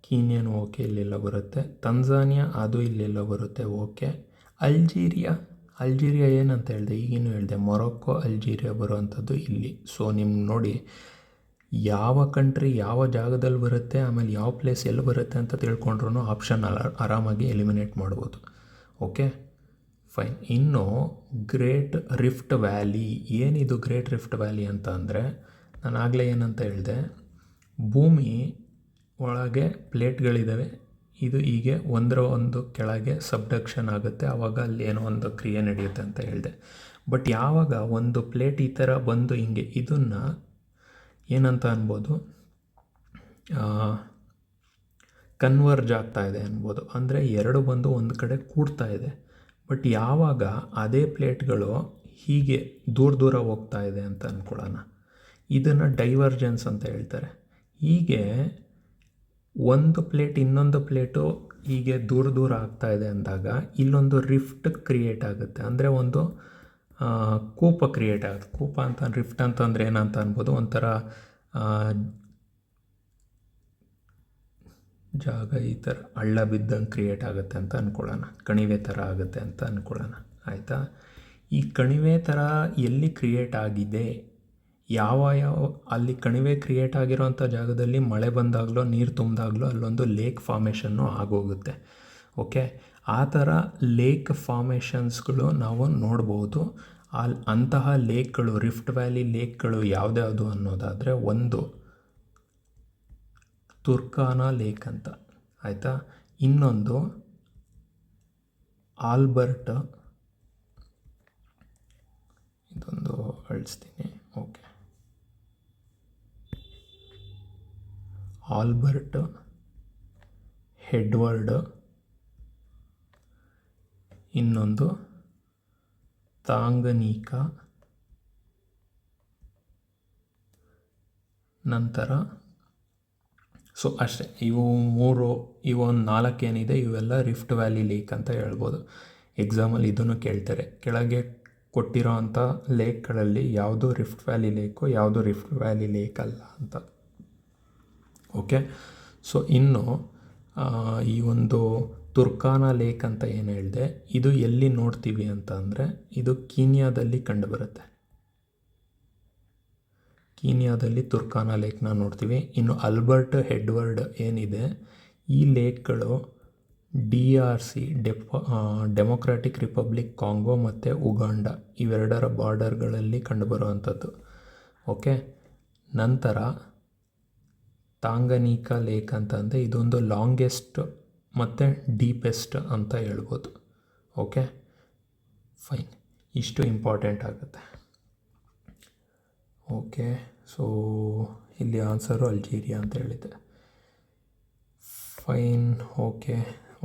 ಕೀನ್ಯಾನೂ ಓಕೆ ಇಲ್ಲೆಲ್ಲೋ ಬರುತ್ತೆ. ತಂಜಾನಿಯಾ ಅದು ಇಲ್ಲೆಲ್ಲೋ ಬರುತ್ತೆ ಓಕೆ. ಅಲ್ಜೀರಿಯಾ ಏನಂತ ಹೇಳಿದೆ, ಈಗಿನೂ ಹೇಳಿದೆ, ಮೊರೊಕ್ಕೋ ಅಲ್ಜೀರಿಯಾ ಬರುವಂಥದ್ದು ಇಲ್ಲಿ. ಸೊ ನಿಮ್ಗೆ ನೋಡಿ ಯಾವ ಕಂಟ್ರಿ ಯಾವ ಜಾಗದಲ್ಲಿ ಬರುತ್ತೆ, ಆಮೇಲೆ ಯಾವ ಪ್ಲೇಸ್ ಎಲ್ಲಿ ಬರುತ್ತೆ ಅಂತ ತಿಳ್ಕೊಂಡ್ರೂ ಆಪ್ಷನ್ ಆರಾಮಾಗಿ ಎಲಿಮಿನೇಟ್ ಮಾಡ್ಬೋದು. Okay fine. ಇನ್ನು ಗ್ರೇಟ್ ರಿಫ್ಟ್ ವ್ಯಾಲಿ, ಏನಿದು ಗ್ರೇಟ್ ರಿಫ್ಟ್ ವ್ಯಾಲಿ ಅಂತ ಅಂದರೆ, ನಾನು ಆಗಲೇ ಏನಂತ ಹೇಳಿದೆ, ಭೂಮಿ ಒಳಗೆ ಪ್ಲೇಟ್ಗಳಿದ್ದಾವೆ, ಇದು ಹೀಗೆ ಒಂದರ ಒಂದು ಕೆಳಗೆ ಸಬ್ಡಕ್ಷನ್ ಆಗುತ್ತೆ, ಆವಾಗ ಅಲ್ಲಿ ಏನೋ ಒಂದು ಕ್ರಿಯೆ ನಡೆಯುತ್ತೆ ಅಂತ ಹೇಳಿದೆ. ಬಟ್ ಯಾವಾಗ ಒಂದು ಪ್ಲೇಟ್ ಈ ಥರ ಬಂದು ಹಿಂಗೆ ಇದನ್ನು ಏನಂತ ಅನ್ಬೋದು, ಕನ್ವರ್ಜ್ ಆಗ್ತಾ ಇದೆ ಅನ್ಬೋದು. ಅಂದರೆ ಎರಡು ಬಂದು ಒಂದು ಕಡೆ ಕೂಡ್ತಾ ಇದೆ. ಬಟ್ ಯಾವಾಗ ಅದೇ ಪ್ಲೇಟ್ಗಳು ಹೀಗೆ ದೂರ ಹೋಗ್ತಾ ಇದೆ ಅಂತ ಅಂದ್ಕೊಳ್ಳೋಣ, ಇದನ್ನು ಡೈವರ್ಜೆನ್ಸ್ ಅಂತ ಹೇಳ್ತಾರೆ. ಹೀಗೆ ಒಂದು ಪ್ಲೇಟ್ ಇನ್ನೊಂದು ಪ್ಲೇಟು ಹೀಗೆ ದೂರ ಆಗ್ತಾ ಇದೆ ಅಂದಾಗ ಇಲ್ಲೊಂದು ರಿಫ್ಟ್ ಕ್ರಿಯೇಟ್ ಆಗುತ್ತೆ. ಅಂದರೆ ಒಂದು ಕೂಪ ಕ್ರಿಯೇಟ್ ಆಗುತ್ತೆ. ಕೂಪ ಅಂತ ರಿಫ್ಟ್ ಅಂತಂದರೆ ಏನಂತ ಅನ್ಬೋದು, ಒಂಥರ ಜಾಗ ಈ ಥರ ಹಳ್ಳ ಬಿದ್ದಂಗೆ ಕ್ರಿಯೇಟ್ ಆಗುತ್ತೆ ಅಂತ ಅಂದ್ಕೊಳ್ಳೋಣ, ಕಣಿವೆ ಥರ ಆಗುತ್ತೆ ಅಂತ ಅಂದ್ಕೊಳ್ಳೋಣ. ಆಯಿತಾ, ಈ ಕಣಿವೆ ಥರ ಎಲ್ಲಿ ಕ್ರಿಯೇಟ್ ಆಗಿದೆ, ಯಾವ ಅಲ್ಲಿ ಕಣಿವೆ ಕ್ರಿಯೇಟ್ ಆಗಿರೋಂಥ ಜಾಗದಲ್ಲಿ ಮಳೆ ಬಂದಾಗಲೋ ನೀರು ತುಂಬಿದಾಗಲೋ ಅಲ್ಲೊಂದು ಲೇಕ್ ಫಾರ್ಮೇಷನ್ನು ಆಗೋಗುತ್ತೆ. ಓಕೆ, ಆ ಥರ ಲೇಕ್ ಫಾರ್ಮೇಷನ್ಸ್ಗಳು ನಾವು ನೋಡ್ಬೋದು. ಅಂತಹ ಲೇಕ್ಗಳು, ರಿಫ್ಟ್ ವ್ಯಾಲಿ ಲೇಕ್ಗಳು ಯಾವುದ್ಯಾವುದು ಅನ್ನೋದಾದರೆ, ಒಂದು ತುರ್ಕಾನಾ ಲೇಕ್ ಅಂತ, ಆಯಿತಾ, ಇನ್ನೊಂದು ಆಲ್ಬರ್ಟ್, ಇದೊಂದು ಅಳಿಸ್ತೀನಿ. ಓಕೆ, ಆಲ್ಬರ್ಟ್, ಎಡ್ವರ್ಡ್, ಇನ್ನೊಂದು ತಾಂಗನೀಕಾ, ನಂತರ ಸೊ ಅಷ್ಟೇ. ಇವೊಂದು 4 ಏನಿದೆ ಇವೆಲ್ಲ ರಿಫ್ಟ್ ವ್ಯಾಲಿ ಲೇಕ್ ಅಂತ ಹೇಳ್ಬೋದು. ಎಕ್ಸಾಮಲ್ಲಿ ಇದನ್ನು ಕೇಳ್ತಾರೆ, ಕೆಳಗೆ ಕೊಟ್ಟಿರೋ ಅಂಥ ಲೇಕ್ಗಳಲ್ಲಿ ಯಾವುದು ರಿಫ್ಟ್ ವ್ಯಾಲಿ ಲೇಕು, ಯಾವುದು ರಿಫ್ಟ್ ವ್ಯಾಲಿ ಲೇಕ್ ಅಲ್ಲ ಅಂತ. ಓಕೆ, ಸೊ ಇನ್ನು ಈ ಒಂದು ತುರ್ಕಾನಾ ಲೇಕ್ ಅಂತ ಏನು ಹೇಳಿದೆ, ಇದು ಎಲ್ಲಿ ನೋಡ್ತೀವಿ ಅಂತ ಅಂದರೆ, ಇದು ಕೀನ್ಯಾದಲ್ಲಿ ಕಂಡುಬರುತ್ತೆ. ಕೀನ್ಯಾದಲ್ಲಿ ತುರ್ಕಾನಾ ಲೇಕ್ನ ನೋಡ್ತೀವಿ. ಇನ್ನು ಆಲ್ಬರ್ಟ್, ಎಡ್ವರ್ಡ್ ಏನಿದೆ, ಈ ಲೇಕ್ಗಳು DRC ಡೆಮೊಕ್ರಾಟಿಕ್ ರಿಪಬ್ಲಿಕ್ ಕಾಂಗೋ ಮತ್ತು ಉಗಾಂಡ ಇವೆರಡರ ಬಾರ್ಡರ್ಗಳಲ್ಲಿ ಕಂಡುಬರುವಂಥದ್ದು. ಓಕೆ, ನಂತರ ತಾಂಗನೀಕಾ ಲೇಕ್ ಅಂತಂದರೆ ಇದೊಂದು ಲಾಂಗೆಸ್ಟ್ ಮತ್ತು ಡೀಪೆಸ್ಟ್ ಅಂತ ಹೇಳ್ಬೋದು. ಓಕೆ ಫೈನ್, ಇಷ್ಟು ಇಂಪಾರ್ಟೆಂಟ್ ಆಗುತ್ತೆ. ಓಕೆ, ಸೊ ಇಲ್ಲಿ ಆನ್ಸರು ಅಲ್ಜೀರಿಯಾ ಅಂತ ಹೇಳಿದೆ. Fine. Okay,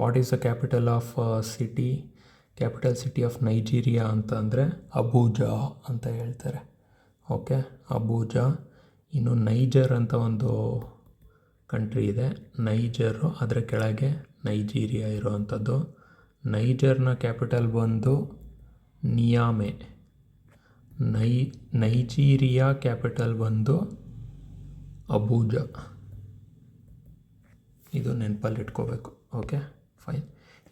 what is the capital of capital city of Nigeria ಅಂತ ಅಂದರೆ ಅಬೂಜಾ ಅಂತ ಹೇಳ್ತಾರೆ. ಓಕೆ, ಅಬೂಜಾ. ಇನ್ನು ನೈಜರ್ ಅಂತ ಒಂದು ಕಂಟ್ರಿ ಇದೆ, ನೈಜರು, ಅದರ ಕೆಳಗೆ ನೈಜೀರಿಯಾ ಇರೋವಂಥದ್ದು. ನೈಜರ್ನ ಕ್ಯಾಪಿಟಲ್ ಬಂದು ನಿಯಾಮೆ. ನೈಜೀರಿಯಾ ಕ್ಯಾಪಿಟಲ್ ಬಂದು ಅಬೂಜಾ. ಇದು ನೆನಪಲ್ಲಿ ಇಟ್ಕೋಬೇಕು. Okay fine.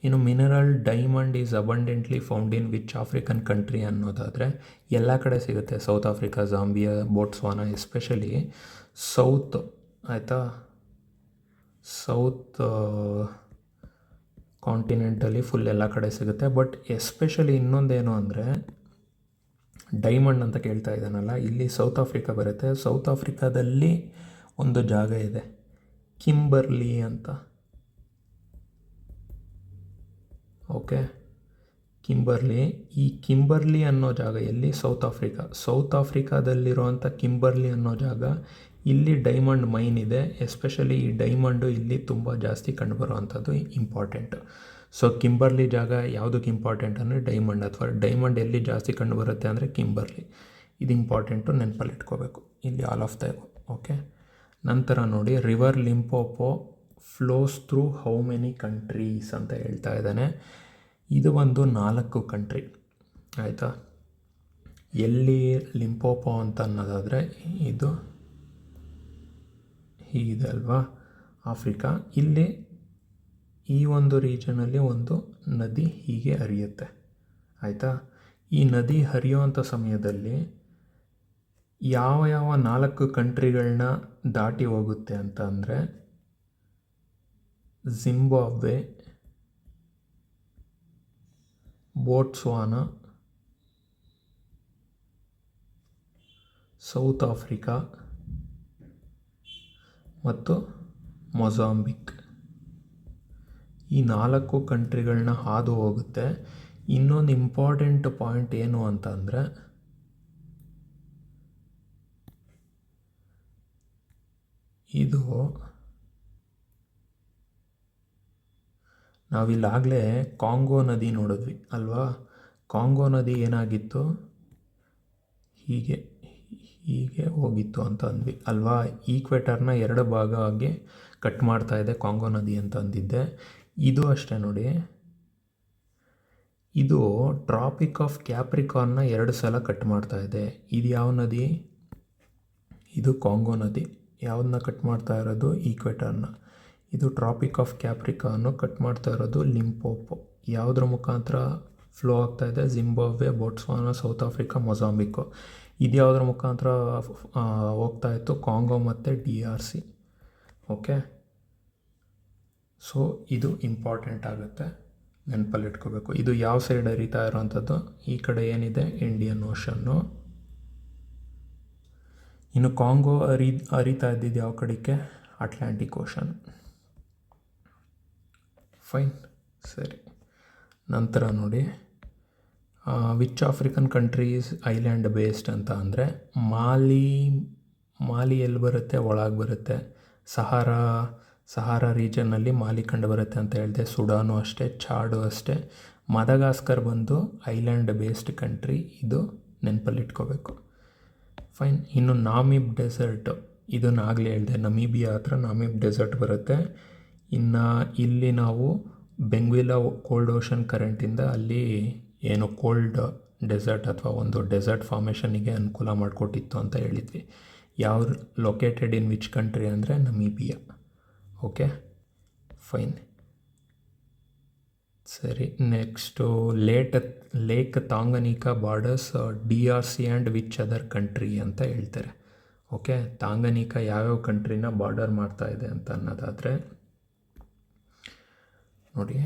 ಇನ್ನು mineral diamond is abundantly found in which African country ಅನ್ನೋದಾದರೆ ಎಲ್ಲ ಕಡೆ ಸಿಗುತ್ತೆ. South Africa, Zambia, Botswana, especially south, ಆಯಿತಾ, ಸೌತ್ ಕಾಂಟಿನೆಂಟಲ್ಲಿ ಫುಲ್ ಎಲ್ಲ ಕಡೆ ಸಿಗುತ್ತೆ. ಬಟ್ ಎಸ್ಪೆಷಲಿ ಇನ್ನೊಂದೇನು ಅಂದರೆ ಡೈಮಂಡ್ ಅಂತ ಕೇಳ್ತಾ ಇದ್ದಾನಲ್ಲ, ಇಲ್ಲಿ ಸೌತ್ ಆಫ್ರಿಕಾ ಬರುತ್ತೆ. ಸೌತ್ ಆಫ್ರಿಕಾದಲ್ಲಿ ಒಂದು ಜಾಗ ಇದೆ ಕಿಂಬರ್ಲಿ ಅಂತ. Okay, Kimberley. ಈ ಕಿಂಬರ್ಲಿ ಅನ್ನೋ ಜಾಗ ಎಲ್ಲಿ? ಸೌತ್ ಆಫ್ರಿಕಾದಲ್ಲಿರುವಂಥ ಕಿಂಬರ್ಲಿ ಅನ್ನೋ ಜಾಗ, ಇಲ್ಲಿ ಡೈಮಂಡ್ ಮೈನ್ ಇದೆ. ಎಸ್ಪೆಷಲಿ ಈ ಡೈಮಂಡು ಇಲ್ಲಿ ತುಂಬ ಜಾಸ್ತಿ ಕಂಡುಬರುವಂಥದ್ದು ಇಂಪಾರ್ಟೆಂಟ್. ಸೊ ಕಿಂಬರ್ಲಿ ಜಾಗ ಯಾವುದಕ್ಕೆ ಇಂಪಾರ್ಟೆಂಟ್ ಅಂದರೆ ಡೈಮಂಡ್, ಅಥವಾ ಡೈಮಂಡ್ ಎಲ್ಲಿ ಜಾಸ್ತಿ ಕಂಡುಬರುತ್ತೆ ಅಂದರೆ ಕಿಂಬರ್ಲಿ. ಇದು ಇಂಪಾರ್ಟೆಂಟು, ನೆನಪಲ್ಲಿ ಇಟ್ಕೋಬೇಕು ಇಲ್ಲಿ all of the above. Okay, ನಂತರ ನೋಡಿ river Limpopo flows through how many countries ಅಂತ ಹೇಳ್ತಾ ಇದ್ದಾನೆ. ಇದು ಒಂದು 4 ಕಂಟ್ರಿ ಆಯಿತಾ. ಎಲ್ಲಿ ಲಿಂಪೋಪೋ ಅಂತ ಅನ್ನೋದಾದರೆ ಇದು ಹೀಗಿದೆ ಅಲ್ವಾ, ಆಫ್ರಿಕಾ. ಇಲ್ಲಿ ಈ ಒಂದು ರೀಜನಲ್ಲಿ ಒಂದು ನದಿ ಹೀಗೆ ಹರಿಯುತ್ತೆ ಆಯಿತಾ. ಈ ನದಿ ಹರಿಯುವಂಥ ಸಮಯದಲ್ಲಿ ಯಾವ 4 ಕಂಟ್ರಿಗಳನ್ನ ದಾಟಿ ಹೋಗುತ್ತೆ ಅಂತ ಅಂದರೆ ಜಿಂಬಾಬ್ವೆ, ಬೋಟ್ಸ್ವಾನಾ, ಸೌತ್ ಆಫ್ರಿಕಾ ಮತ್ತು ಮೊಜಾಂಬಿಕ್. ಈ 4 ಕಂಟ್ರಿಗಳನ್ನ ಹಾದು ಹೋಗುತ್ತೆ. ಇನ್ನೊಂದು ಇಂಪಾರ್ಟೆಂಟ್ ಪಾಯಿಂಟ್ ಏನು ಅಂತ ಅಂದರೆ ಇದು ನಾವಿಲ್ಲಾಗಲೇ ಕಾಂಗೋ ನದಿ ನೋಡಿದ್ವಿ ಅಲ್ವಾ. ಕಾಂಗೋ ನದಿ ಏನಾಗಿತ್ತು, ಹೀಗೆ ಹೋಗಿತ್ತು ಅಂತ ಅಂದ್ವಿ ಅಲ್ವಾ. ಈಕ್ವೆಟರ್ನ 2 ಭಾಗ ಆಗಿ ಕಟ್ ಮಾಡ್ತಾ ಇದೆ ಕಾಂಗೋ ನದಿ ಅಂತ ಅಂದಿದ್ದೆ. ಇದು ಅಷ್ಟೇ ನೋಡಿ, ಇದು ಟ್ರಾಪಿಕ್ ಆಫ್ ಕ್ಯಾಪ್ರಿಕಾನ್ನ 2 ಸಲ ಕಟ್ ಮಾಡ್ತಾ ಇದೆ. ಇದು ಯಾವ ನದಿ? ಇದು ಕಾಂಗೋ ನದಿ. ಯಾವುದನ್ನ ಕಟ್ ಮಾಡ್ತಾ ಇರೋದು? ಈಕ್ವೆಟರ್ನ. ಇದು ಟ್ರಾಪಿಕ್ ಆಫ್ ಕ್ಯಾಪ್ರಿಕಾನ್ನು ಕಟ್ ಮಾಡ್ತಾ ಇರೋದು ಲಿಂಪೋಪೋ. ಯಾವುದ್ರ ಮುಖಾಂತರ ಫ್ಲೋ ಆಗ್ತಾ ಇದೆ? Zimbabwe, Botswana, South Africa, Mozambique. ಇದು ಯಾವುದ್ರ ಮುಖಾಂತರ ಹೋಗ್ತಾ ಇತ್ತು? ಕಾಂಗೋ ಮತ್ತು DRC. ಓಕೆ, ಸೊ ಇದು ಇಂಪಾರ್ಟೆಂಟ್ ಆಗುತ್ತೆ, ನೆನಪಲ್ಲಿ ಇಟ್ಕೋಬೇಕು. ಇದು ಯಾವ ಸೈಡ್ ಹರಿತಾ ಇರೋವಂಥದ್ದು? ಈ ಕಡೆ ಏನಿದೆ ಇಂಡಿಯನ್ ಓಷನ್ನು. ಇನ್ನು ಕಾಂಗೋ ಹರಿತಾ ಇದ್ದಿದ್ದು ಯಾವ ಕಡೆಗೆ? Atlantic ocean. ಫೈನ್, ಸರಿ. ನಂತರ ನೋಡಿ which African countries island based ಅಂತ ಅಂದರೆ ಮಾಲಿ ಎಲ್ಲಿ ಬರುತ್ತೆ? ಒಳಗೆ ಬರುತ್ತೆ. ಸಹಾರಾ ರೀಜನ್ನಲ್ಲಿ ಮಾಲಿ ಕಂಡು ಬರುತ್ತೆ ಅಂತ ಹೇಳಿದೆ. ಸುಡಾನು ಅಷ್ಟೇ, ಚಾಡು ಅಷ್ಟೇ. ಮದಗಾಸ್ಕರ್ ಬಂದು ಐಲ್ಯಾಂಡ್ ಬೇಸ್ಡ್ ಕಂಟ್ರಿ, ಇದು ನೆನಪಲ್ಲಿ ಇಟ್ಕೋಬೇಕು. ಫೈನ್. ಇನ್ನು ನಾಮಿಬ್ ಡೆಸರ್ಟ್, ಇದನ್ನು ಆಗಲೇ ಹೇಳಿದೆ, ನಮೀಬಿಯಾ ಹತ್ರ ನಾಮಿಬ್ ಡೆಸರ್ಟ್ ಬರುತ್ತೆ. ಇನ್ನು ಇಲ್ಲಿ ನಾವು ಬೆಂಗ್ವಿಲಾ ಕೋಲ್ಡ್ ಓಷನ್ ಕರೆಂಟಿಂದ ಅಲ್ಲಿ ಏನು ಕೋಲ್ಡ್ ಡೆಸರ್ಟ್ ಅಥವಾ ಒಂದು ಡೆಸರ್ಟ್ ಫಾರ್ಮೇಷನಿಗೆ ಅನುಕೂಲ ಮಾಡಿಕೊಟ್ಟಿತ್ತು ಅಂತ ಹೇಳಿದ್ವಿ. ಯಾವ ಲೊಕೇಟೆಡ್ ಇನ್ ವಿಚ್ ಕಂಟ್ರಿ ಅಂದರೆ ನಮೀಬಿಯಾ. ಓಕೆ, ಫೈನ್, ಸರಿ. Next lake Tanganyika borders DRC and which other country ಅಂತ ಹೇಳ್ತಾರೆ. ಓಕೆ, ತಾಂಗನಿಕಾ ಯಾವ್ಯಾವ ಕಂಟ್ರಿನ ಬಾರ್ಡರ್ ಮಾಡ್ತಾ ಇದೆ ಅಂತ ಅನ್ನೋದಾದರೆ ನೋಡಿ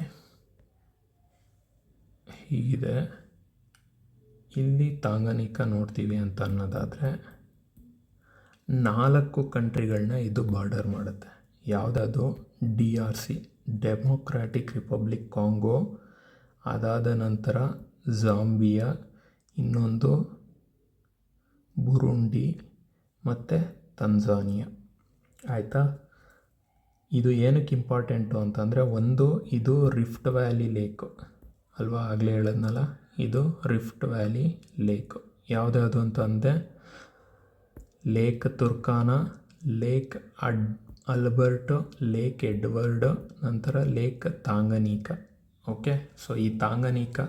ಹೀಗಿದೆ. ಇಲ್ಲಿ ತಾಂಗನಿಕಾ ನೋಡ್ತೀವಿ ಅಂತ ಅನ್ನೋದಾದರೆ 4 ಕಂಟ್ರಿಗಳನ್ನ ಇದು ಬಾರ್ಡರ್ ಮಾಡುತ್ತೆ. ಯಾವುದದು? DRC, ಡೆಮೊಕ್ರಾಟಿಕ್ ರಿಪಬ್ಲಿಕ್ ಕಾಂಗೋ, ಅದಾದ ನಂತರ ಜಾಂಬಿಯಾ, ಇನ್ನೊಂದು ಬುರುಂಡಿ ಮತ್ತು ತಂಜಾನಿಯಾ ಆಯಿತಾ. ಇದು ಏನಕ್ಕೆ ಇಂಪಾರ್ಟೆಂಟು ಅಂತಂದರೆ, ಒಂದು ಇದು ರಿಫ್ಟ್ ವ್ಯಾಲಿ ಲೇಕು ಅಲ್ವಾ, ಆಗಲೇ ಹೇಳಿದ್ನಲ್ಲ, ಇದು ರಿಫ್ಟ್ ವ್ಯಾಲಿ ಲೇಕು. ಯಾವುದ್ಯಾವುದು ಅಂತಂದರೆ lake Turkana, lake Alberto, lake Edward, ನಂತರ ಲೇಕ್ ತಾಂಗನಿಕಾ. ಓಕೆ, ಸೊ ಈ ತಾಂಗನಿಕಾ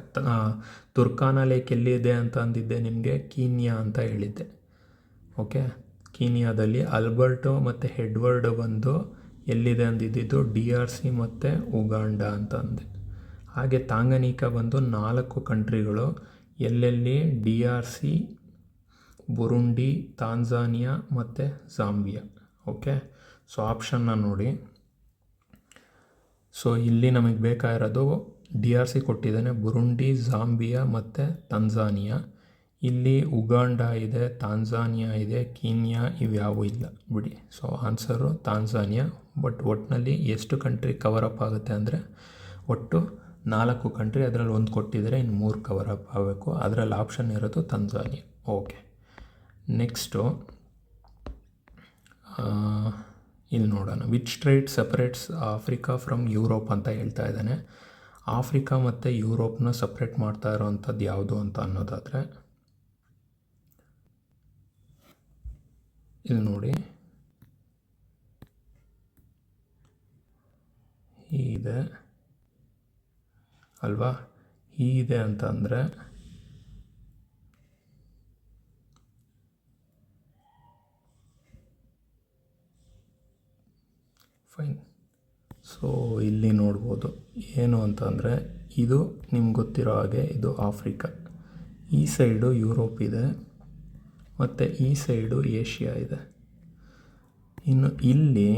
ತುರ್ಕಾನಾ ಲೇಕ್ ಎಲ್ಲಿದೆ ಅಂತ ಅಂದಿದ್ದೆ ನಿಮಗೆ? ಕೀನ್ಯಾ ಅಂತ ಹೇಳಿದ್ದೆ. ಓಕೆ, ಕೀನ್ಯಾದಲ್ಲಿ. ಅಲ್ಬರ್ಟೋ ಮತ್ತು ಎಡ್ವರ್ಡ್ ಬಂದು ಎಲ್ಲಿದೆ ಅಂದಿದ್ದು? DRC ಮತ್ತು ಉಗಾಂಡ ಅಂತ ಅಂದೆ. ಹಾಗೆ ತಾಂಗನಿಕಾ ಬಂದು 4 ಕಂಟ್ರಿಗಳು ಎಲ್ಲೆಲ್ಲಿ? DRC, ಬುರುಂಡಿ, ತಾಂಜಾನಿಯಾ ಮತ್ತು ಜಾಂಬಿಯಾ. ಓಕೆ, ಸೊ ಆಪ್ಷನ್ನ ನೋಡಿ. ಸೊ ಇಲ್ಲಿ ನಮಗೆ ಬೇಕಾಗಿರೋದು DRC ಕೊಟ್ಟಿದ್ದಾನೆ, ಬುರುಂಡಿ, ಜಾಂಬಿಯಾ ಮತ್ತು ತಂಜಾನಿಯಾ. ಇಲ್ಲಿ ಉಗಾಂಡ ಇದೆ, ತಾಂಜಾನಿಯಾ ಇದೆ, ಕೀನ್ಯಾ ಇವ್ಯಾವೂ ಇಲ್ಲ ಬಿಡಿ. So answer Tanzania. ಬಟ್ ಒಟ್ಟಿನಲ್ಲಿ ಎಷ್ಟು ಕಂಟ್ರಿ ಕವರ್ ಅಪ್ ಆಗುತ್ತೆ ಅಂದರೆ ಒಟ್ಟು 4 ಕಂಟ್ರಿ, ಅದರಲ್ಲಿ 1 ಕೊಟ್ಟಿದ್ದಾರೆ, ಇನ್ನು 3 ಕವರ್ ಅಪ್ ಆಗಬೇಕು. ಅದರಲ್ಲಿ ಆಪ್ಷನ್ ಇರೋದು ತಂಜಾನಿಯಾ. ಓಕೆ, ನೆಕ್ಸ್ಟು ಇಲ್ಲಿ ನೋಡೋಣ. Which straight separates Africa from Europe ಅಂತ ಹೇಳ್ತಾ ಇದ್ದಾನೆ. ಆಫ್ರಿಕಾ ಮತ್ತು ಯುರೋಪ್ನ ಸಪ್ರೇಟ್ ಮಾಡ್ತಾ ಇರೋವಂಥದ್ದು ಯಾವುದು ಅಂತ ಅನ್ನೋದಾದರೆ ಇಲ್ಲಿ ನೋಡಿ, ಹೀಗಿದೆ ಅಲ್ವಾ? ಹೀಗಿದೆ ಅಂತ ಅಂದರೆ ಫೈನ್. ಸೊ ಇಲ್ಲಿ ನೋಡ್ಬೋದು ಏನು ಅಂತಂದರೆ, ಇದು ನಿಮ್ಗೆ ಗೊತ್ತಿರೋ ಹಾಗೆ ಇದು ಆಫ್ರಿಕಾ, ಈ ಸೈಡು ಯುರೋಪ್ ಇದೆ ಮತ್ತು ಈ ಸೈಡು ಏಷ್ಯಾ ಇದೆ. ಇನ್ನು ಇಲ್ಲಿ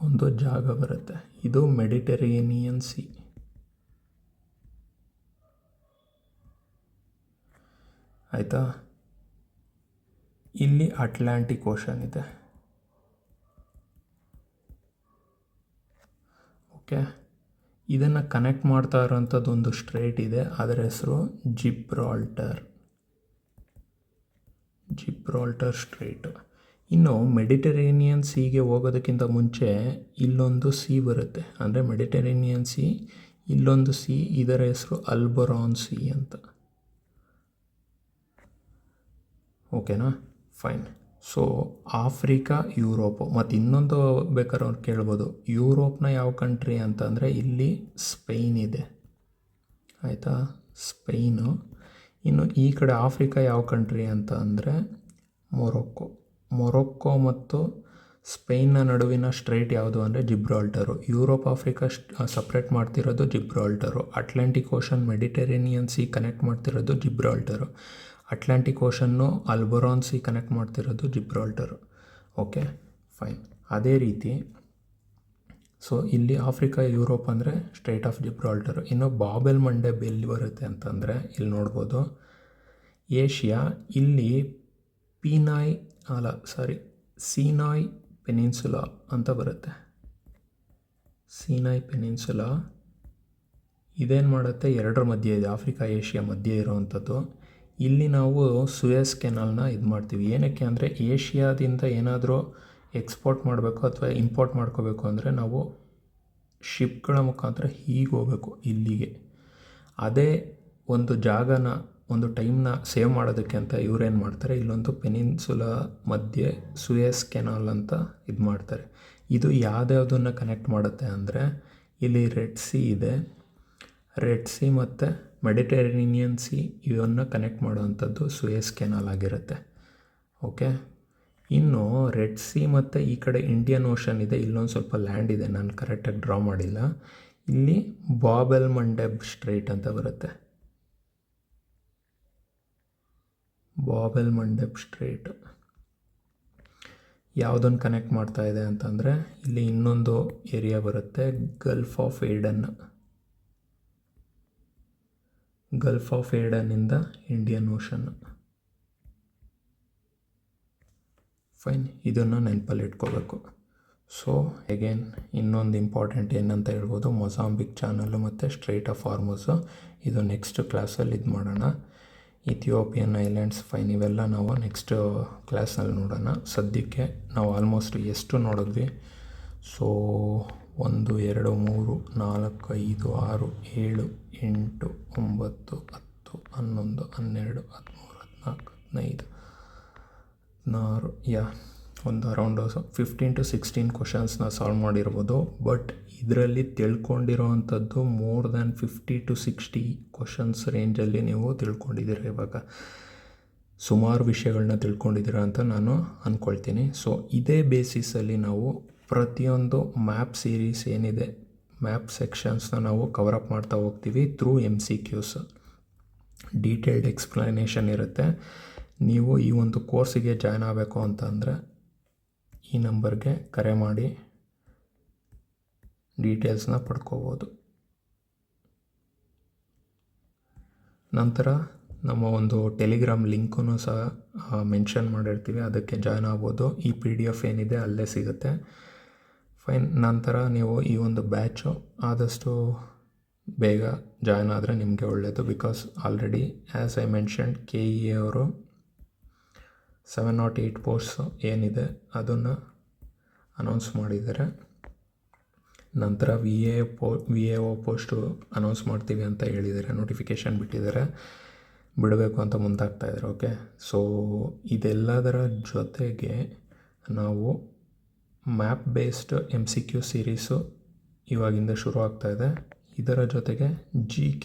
ಒಂದು ಜಾಗ ಬರುತ್ತೆ, ಇದು ಮೆಡಿಟರೇನಿಯನ್ ಸಿ. ಆಯಿತಾ? ಇಲ್ಲಿ ಅಟ್ಲಾಂಟಿಕ್ ಓಷನ್ ಇದೆ. ಓಕೆ, ಇದನ್ನು ಕನೆಕ್ಟ್ ಮಾಡ್ತಾ ಇರೋಂಥದ್ದು ಒಂದು ಸ್ಟ್ರೇಟ್ ಇದೆ, ಅದರ ಹೆಸರು ಜಿಬ್ರಾಲ್ಟರ್ ಸ್ಟ್ರೇಟ್. ಇನ್ನು ಮೆಡಿಟರೇನಿಯನ್ ಸೀಗೆ ಹೋಗೋದಕ್ಕಿಂತ ಮುಂಚೆ ಇಲ್ಲೊಂದು ಸಿ ಬರುತ್ತೆ, ಅಂದರೆ ಮೆಡಿಟರೇನಿಯನ್ ಸಿ, ಇಲ್ಲೊಂದು ಸಿ, ಇದರ ಹೆಸರು ಅಲ್ಬರಾನ್ ಸಿ ಅಂತ. ಓಕೆನಾ? ಫೈನ್. ಸೊ ಆಫ್ರಿಕಾ, ಯುರೋಪು ಮತ್ತು ಇನ್ನೊಂದು ಬೇಕಾದ್ರೆ ಅವ್ರು ಕೇಳ್ಬೋದು, ಯುರೋಪ್ನ ಯಾವ ಕಂಟ್ರಿ ಅಂತಂದರೆ ಇಲ್ಲಿ ಸ್ಪೇನ್ ಇದೆ. ಆಯಿತಾ? ಸ್ಪೇನು. ಇನ್ನು ಈ ಕಡೆ ಆಫ್ರಿಕಾ ಯಾವ ಕಂಟ್ರಿ ಅಂತ ಅಂದರೆ ಮೊರೊಕ್ಕೊ ಮತ್ತು ಸ್ಪೇನ್ನ ನಡುವಿನ ಸ್ಟ್ರೈಟ್ ಯಾವುದು ಅಂದರೆ ಜಿಬ್ರಾಲ್ಟರು. ಯುರೋಪ್ ಆಫ್ರಿಕಾ ಸಪ್ರೇಟ್ ಮಾಡ್ತಿರೋದು Gibraltar. Atlantic ocean Mediterranean sea connect ಮಾಡ್ತಿರೋದು ಜಿಬ್ರಾಲ್ಟರು. ಅಟ್ಲಾಂಟಿಕ್ ಓಷನ್ನು ಅಲ್ಬರಾನ್ ಸಿ ಕನೆಕ್ಟ್ ಮಾಡ್ತಿರೋದು ಜಿಬ್ರಾಲ್ಟರು. Okay, fine. ಅದೇ ರೀತಿ ಸೊ ಇಲ್ಲಿ ಆಫ್ರಿಕಾ, ಯುರೋಪ್ ಅಂದರೆ ಸ್ಟ್ರೈಟ್ ಆಫ್ ಜಿಬ್ರಾಲ್ಟರು. ಇನ್ನು ಬಾಬೆಲ್ ಮಂಡೆಬ್ ಎಲ್ಲಿ ಬರುತ್ತೆ ಅಂತಂದರೆ ಇಲ್ಲಿ ನೋಡ್ಬೋದು, ಏಷ್ಯಾ, ಇಲ್ಲಿ ಸೀನಾಯ್ ಪೆನಿನ್ಸುಲಾ ಅಂತ ಬರುತ್ತೆ. ಸೀನಾಯ್ ಪೆನಿನ್ಸುಲಾ ಇದೇನು ಮಾಡುತ್ತೆ, ಎರಡರ ಮಧ್ಯೆ ಇದೆ, ಆಫ್ರಿಕಾ ಏಷ್ಯಾ ಮಧ್ಯೆ ಇರೋವಂಥದ್ದು. ಇಲ್ಲಿ ನಾವು ಸುಯೆಸ್ ಕೆನಾಲ್ನ ಇದು ಮಾಡ್ತೀವಿ. ಏನಕ್ಕೆ ಅಂದರೆ ಏಷ್ಯಾದಿಂದ ಏನಾದರೂ ಎಕ್ಸ್ಪೋರ್ಟ್ ಮಾಡಬೇಕು ಅಥವಾ ಇಂಪೋರ್ಟ್ ಮಾಡ್ಕೋಬೇಕು ಅಂದರೆ ನಾವು ಶಿಪ್ಗಳ ಮುಖಾಂತರ ಹೀಗೆ ಹೋಗಬೇಕು ಇಲ್ಲಿಗೆ. ಅದೇ ಒಂದು ಜಾಗನ, ಒಂದು ಟೈಮ್ನ ಸೇವ್ ಮಾಡೋದಕ್ಕೆ ಅಂತ ಇವ್ರೇನು ಮಾಡ್ತಾರೆ, ಇಲ್ಲೊಂದು ಪೆನಿನ್ಸುಲಾ ಮಧ್ಯೆ ಸುಯೆಸ್ ಕೆನಾಲ್ ಅಂತ ಇದು ಮಾಡ್ತಾರೆ. ಇದು ಯಾವುದ್ಯಾವುದನ್ನು ಕನೆಕ್ಟ್ ಮಾಡುತ್ತೆ ಅಂದರೆ ಇಲ್ಲಿ ರೆಡ್ ಸಿ ಇದೆ, ರೆಡ್ ಸಿ ಮತ್ತು ಮೆಡಿಟರೇನಿಯನ್ ಸಿ ಇವನ್ನು ಕನೆಕ್ಟ್ ಮಾಡುವಂಥದ್ದು ಸುಯೆಸ್ ಕೆನಾಲ್ ಆಗಿರುತ್ತೆ. ಓಕೆ, ಇನ್ನು ರೆಡ್ ಸಿ ಮತ್ತು ಈ ಕಡೆ ಇಂಡಿಯನ್ ಓಷನ್ ಇದೆ, ಇಲ್ಲೊಂದು ಸ್ವಲ್ಪ ಲ್ಯಾಂಡ್ ಇದೆ, ನಾನು ಕರೆಕ್ಟಾಗಿ ಡ್ರಾ ಮಾಡಿಲ್ಲ. ಇಲ್ಲಿ ಬಾಬೆಲ್ ಮಂಡೆಬ್ ಸ್ಟ್ರೈಟ್ ಅಂತ ಬರುತ್ತೆ. ಬಾಬೆಲ್ ಮಂಡೆಬ್ ಸ್ಟ್ರೈಟ್ ಯಾವುದನ್ನು ಕನೆಕ್ಟ್ ಮಾಡ್ತಾ ಇದೆ ಅಂತಂದರೆ ಇಲ್ಲಿ ಇನ್ನೊಂದು ಏರಿಯಾ ಬರುತ್ತೆ, ಗಲ್ಫ್ ಆಫ್ ಏಡನ್ನಿಂದ ಇಂಡಿಯನ್ ಓಷನ್. ಫೈನ್, ಇದನ್ನು ನೆನಪಲ್ಲಿ ಇಟ್ಕೋಬೇಕು. ಸೊ ಅಗೇನ್ ಇನ್ನೊಂದು ಇಂಪಾರ್ಟೆಂಟ್ ಏನಂತ ಹೇಳ್ಬೋದು, ಮೊಜಾಂಬಿಕ್ ಚಾನಲ್ಲು ಮತ್ತು ಸ್ಟ್ರೈಟ್ ಆಫ್ ಹಾರ್ಮುಝು. ಇದು ನೆಕ್ಸ್ಟ್ ಕ್ಲಾಸಲ್ಲಿ ಇದು ಮಾಡೋಣ. ಇಥಿಯೋಪಿಯನ್ ಐಲ್ಯಾಂಡ್ಸ್, ಫೈನ್, ಇವೆಲ್ಲ ನಾವು ನೆಕ್ಸ್ಟ್ ಕ್ಲಾಸ್ನಲ್ಲಿ ನೋಡೋಣ. ಸದ್ಯಕ್ಕೆ ನಾವು ಆಲ್ಮೋಸ್ಟ್ ಎಷ್ಟು ನೋಡಿದ್ವಿ, ಸೊ 1 2 3 4 5 6 7 8 9 10 11 12 13 14 15 ಒಂದು ಅರೌಂಡ್ 15 to 16 ಕ್ವಶನ್ಸ್ನ ಸಾಲ್ವ್ ಮಾಡಿರ್ಬೋದು. ಬಟ್ ಇದರಲ್ಲಿ ತಿಳ್ಕೊಂಡಿರೋವಂಥದ್ದು ಮೋರ್ ದ್ಯಾನ್ 50 to 60 ಕ್ವಶನ್ಸ್ ರೇಂಜಲ್ಲಿ ನೀವು ತಿಳ್ಕೊಂಡಿದ್ದೀರ. ಇವಾಗ ಸುಮಾರು ವಿಷಯಗಳನ್ನ ತಿಳ್ಕೊಂಡಿದ್ದೀರ ಅಂತ ನಾನು ಅಂದ್ಕೊಳ್ತೀನಿ. ಸೊ ಇದೇ ಬೇಸಿಸಲ್ಲಿ ನಾವು ಪ್ರತಿಯೊಂದು ಮ್ಯಾಪ್ ಸೀರೀಸ್ ಏನಿದೆ, ಮ್ಯಾಪ್ ಸೆಕ್ಷನ್ಸ್ನ ನಾವು ಕವರಪ್ ಮಾಡ್ತಾ ಹೋಗ್ತೀವಿ ಥ್ರೂ MCQs. ಡೀಟೇಲ್ಡ್ ಎಕ್ಸ್ಪ್ಲನೇಷನ್ ಇರುತ್ತೆ. ನೀವು ಈ ಒಂದು ಕೋರ್ಸಿಗೆ ಜಾಯ್ನ್ ಆಗಬೇಕು ಅಂತ ಅಂದರೆ ಈ ನಂಬರ್ಗೆ ಕರೆ ಮಾಡಿ ಡೀಟೇಲ್ಸ್ನ ಪಡ್ಕೋಬೋದು. ನಂತರ ನಮ್ಮ ಒಂದು ಟೆಲಿಗ್ರಾಮ್ ಲಿಂಕನ್ನು ಸಹ ಮೆನ್ಷನ್ ಮಾಡಿರ್ತೀವಿ, ಅದಕ್ಕೆ ಜಾಯ್ನ್ ಆಗ್ಬೋದು. ಈ PDF ಏನಿದೆ ಅಲ್ಲೇ ಸಿಗುತ್ತೆ. ಫೈನ್. ನಂತರ ನೀವು ಈ ಒಂದು ಬ್ಯಾಚು ಆದಷ್ಟು ಬೇಗ ಜಾಯ್ನ್ ಆದರೆ ನಿಮಗೆ ಒಳ್ಳೆಯದು. Because already as I mentioned KEA ಅವರು 708 ಪೋಸ್ಟ್ಸು ಏನಿದೆ ಅದನ್ನು ಅನೌನ್ಸ್ ಮಾಡಿದ್ದಾರೆ. ನಂತರ VAO ಪೋಸ್ಟು ಅನೌನ್ಸ್ ಮಾಡ್ತೀವಿ ಅಂತ ಹೇಳಿದ್ದಾರೆ, ನೋಟಿಫಿಕೇಷನ್ ಬಿಡಬೇಕು ಅಂತ ಮುಂದಾಗ್ತಾಯಿದ್ದಾರೆ. ಓಕೆ, ಸೊ ಇದೆಲ್ಲದರ ಜೊತೆಗೆ ನಾವು ಮ್ಯಾಪ್ ಬೇಸ್ಡ್ MCQ ಸೀರೀಸು ಇವಾಗಿಂದ ಶುರು ಆಗ್ತಾಯಿದೆ. ಇದರ ಜೊತೆಗೆ GK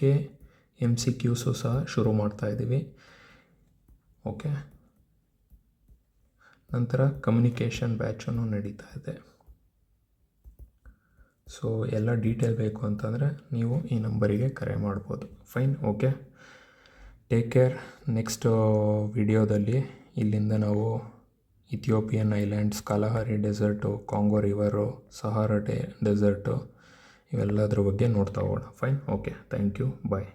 MCQಸು ಸಹ ಶುರು ಮಾಡ್ತಾಯಿದ್ದೀವಿ. ಓಕೆ, ನಂತರ ಕಮ್ಯುನಿಕೇಷನ್ ಬ್ಯಾಚನ್ನು ನಡೀತಾ ಇದೆ. ಸೊ ಎಲ್ಲ ಡೀಟೇಲ್ ಬೇಕು ಅಂತಂದರೆ ನೀವು ಈ ನಂಬರಿಗೆ ಕರೆ ಮಾಡ್ಬೋದು. Fine. Okay, take care. Next ವಿಡಿಯೋದಲ್ಲಿ ಇಲ್ಲಿಂದ ನಾವು Ethiopian islands, Kalahari desert, Congo river, Sahara desert ಇವೆಲ್ಲದ್ರ ಬಗ್ಗೆ ನೋಡ್ತಾ ಹೋಗೋಣ. Fine. Okay, thank you. Bye.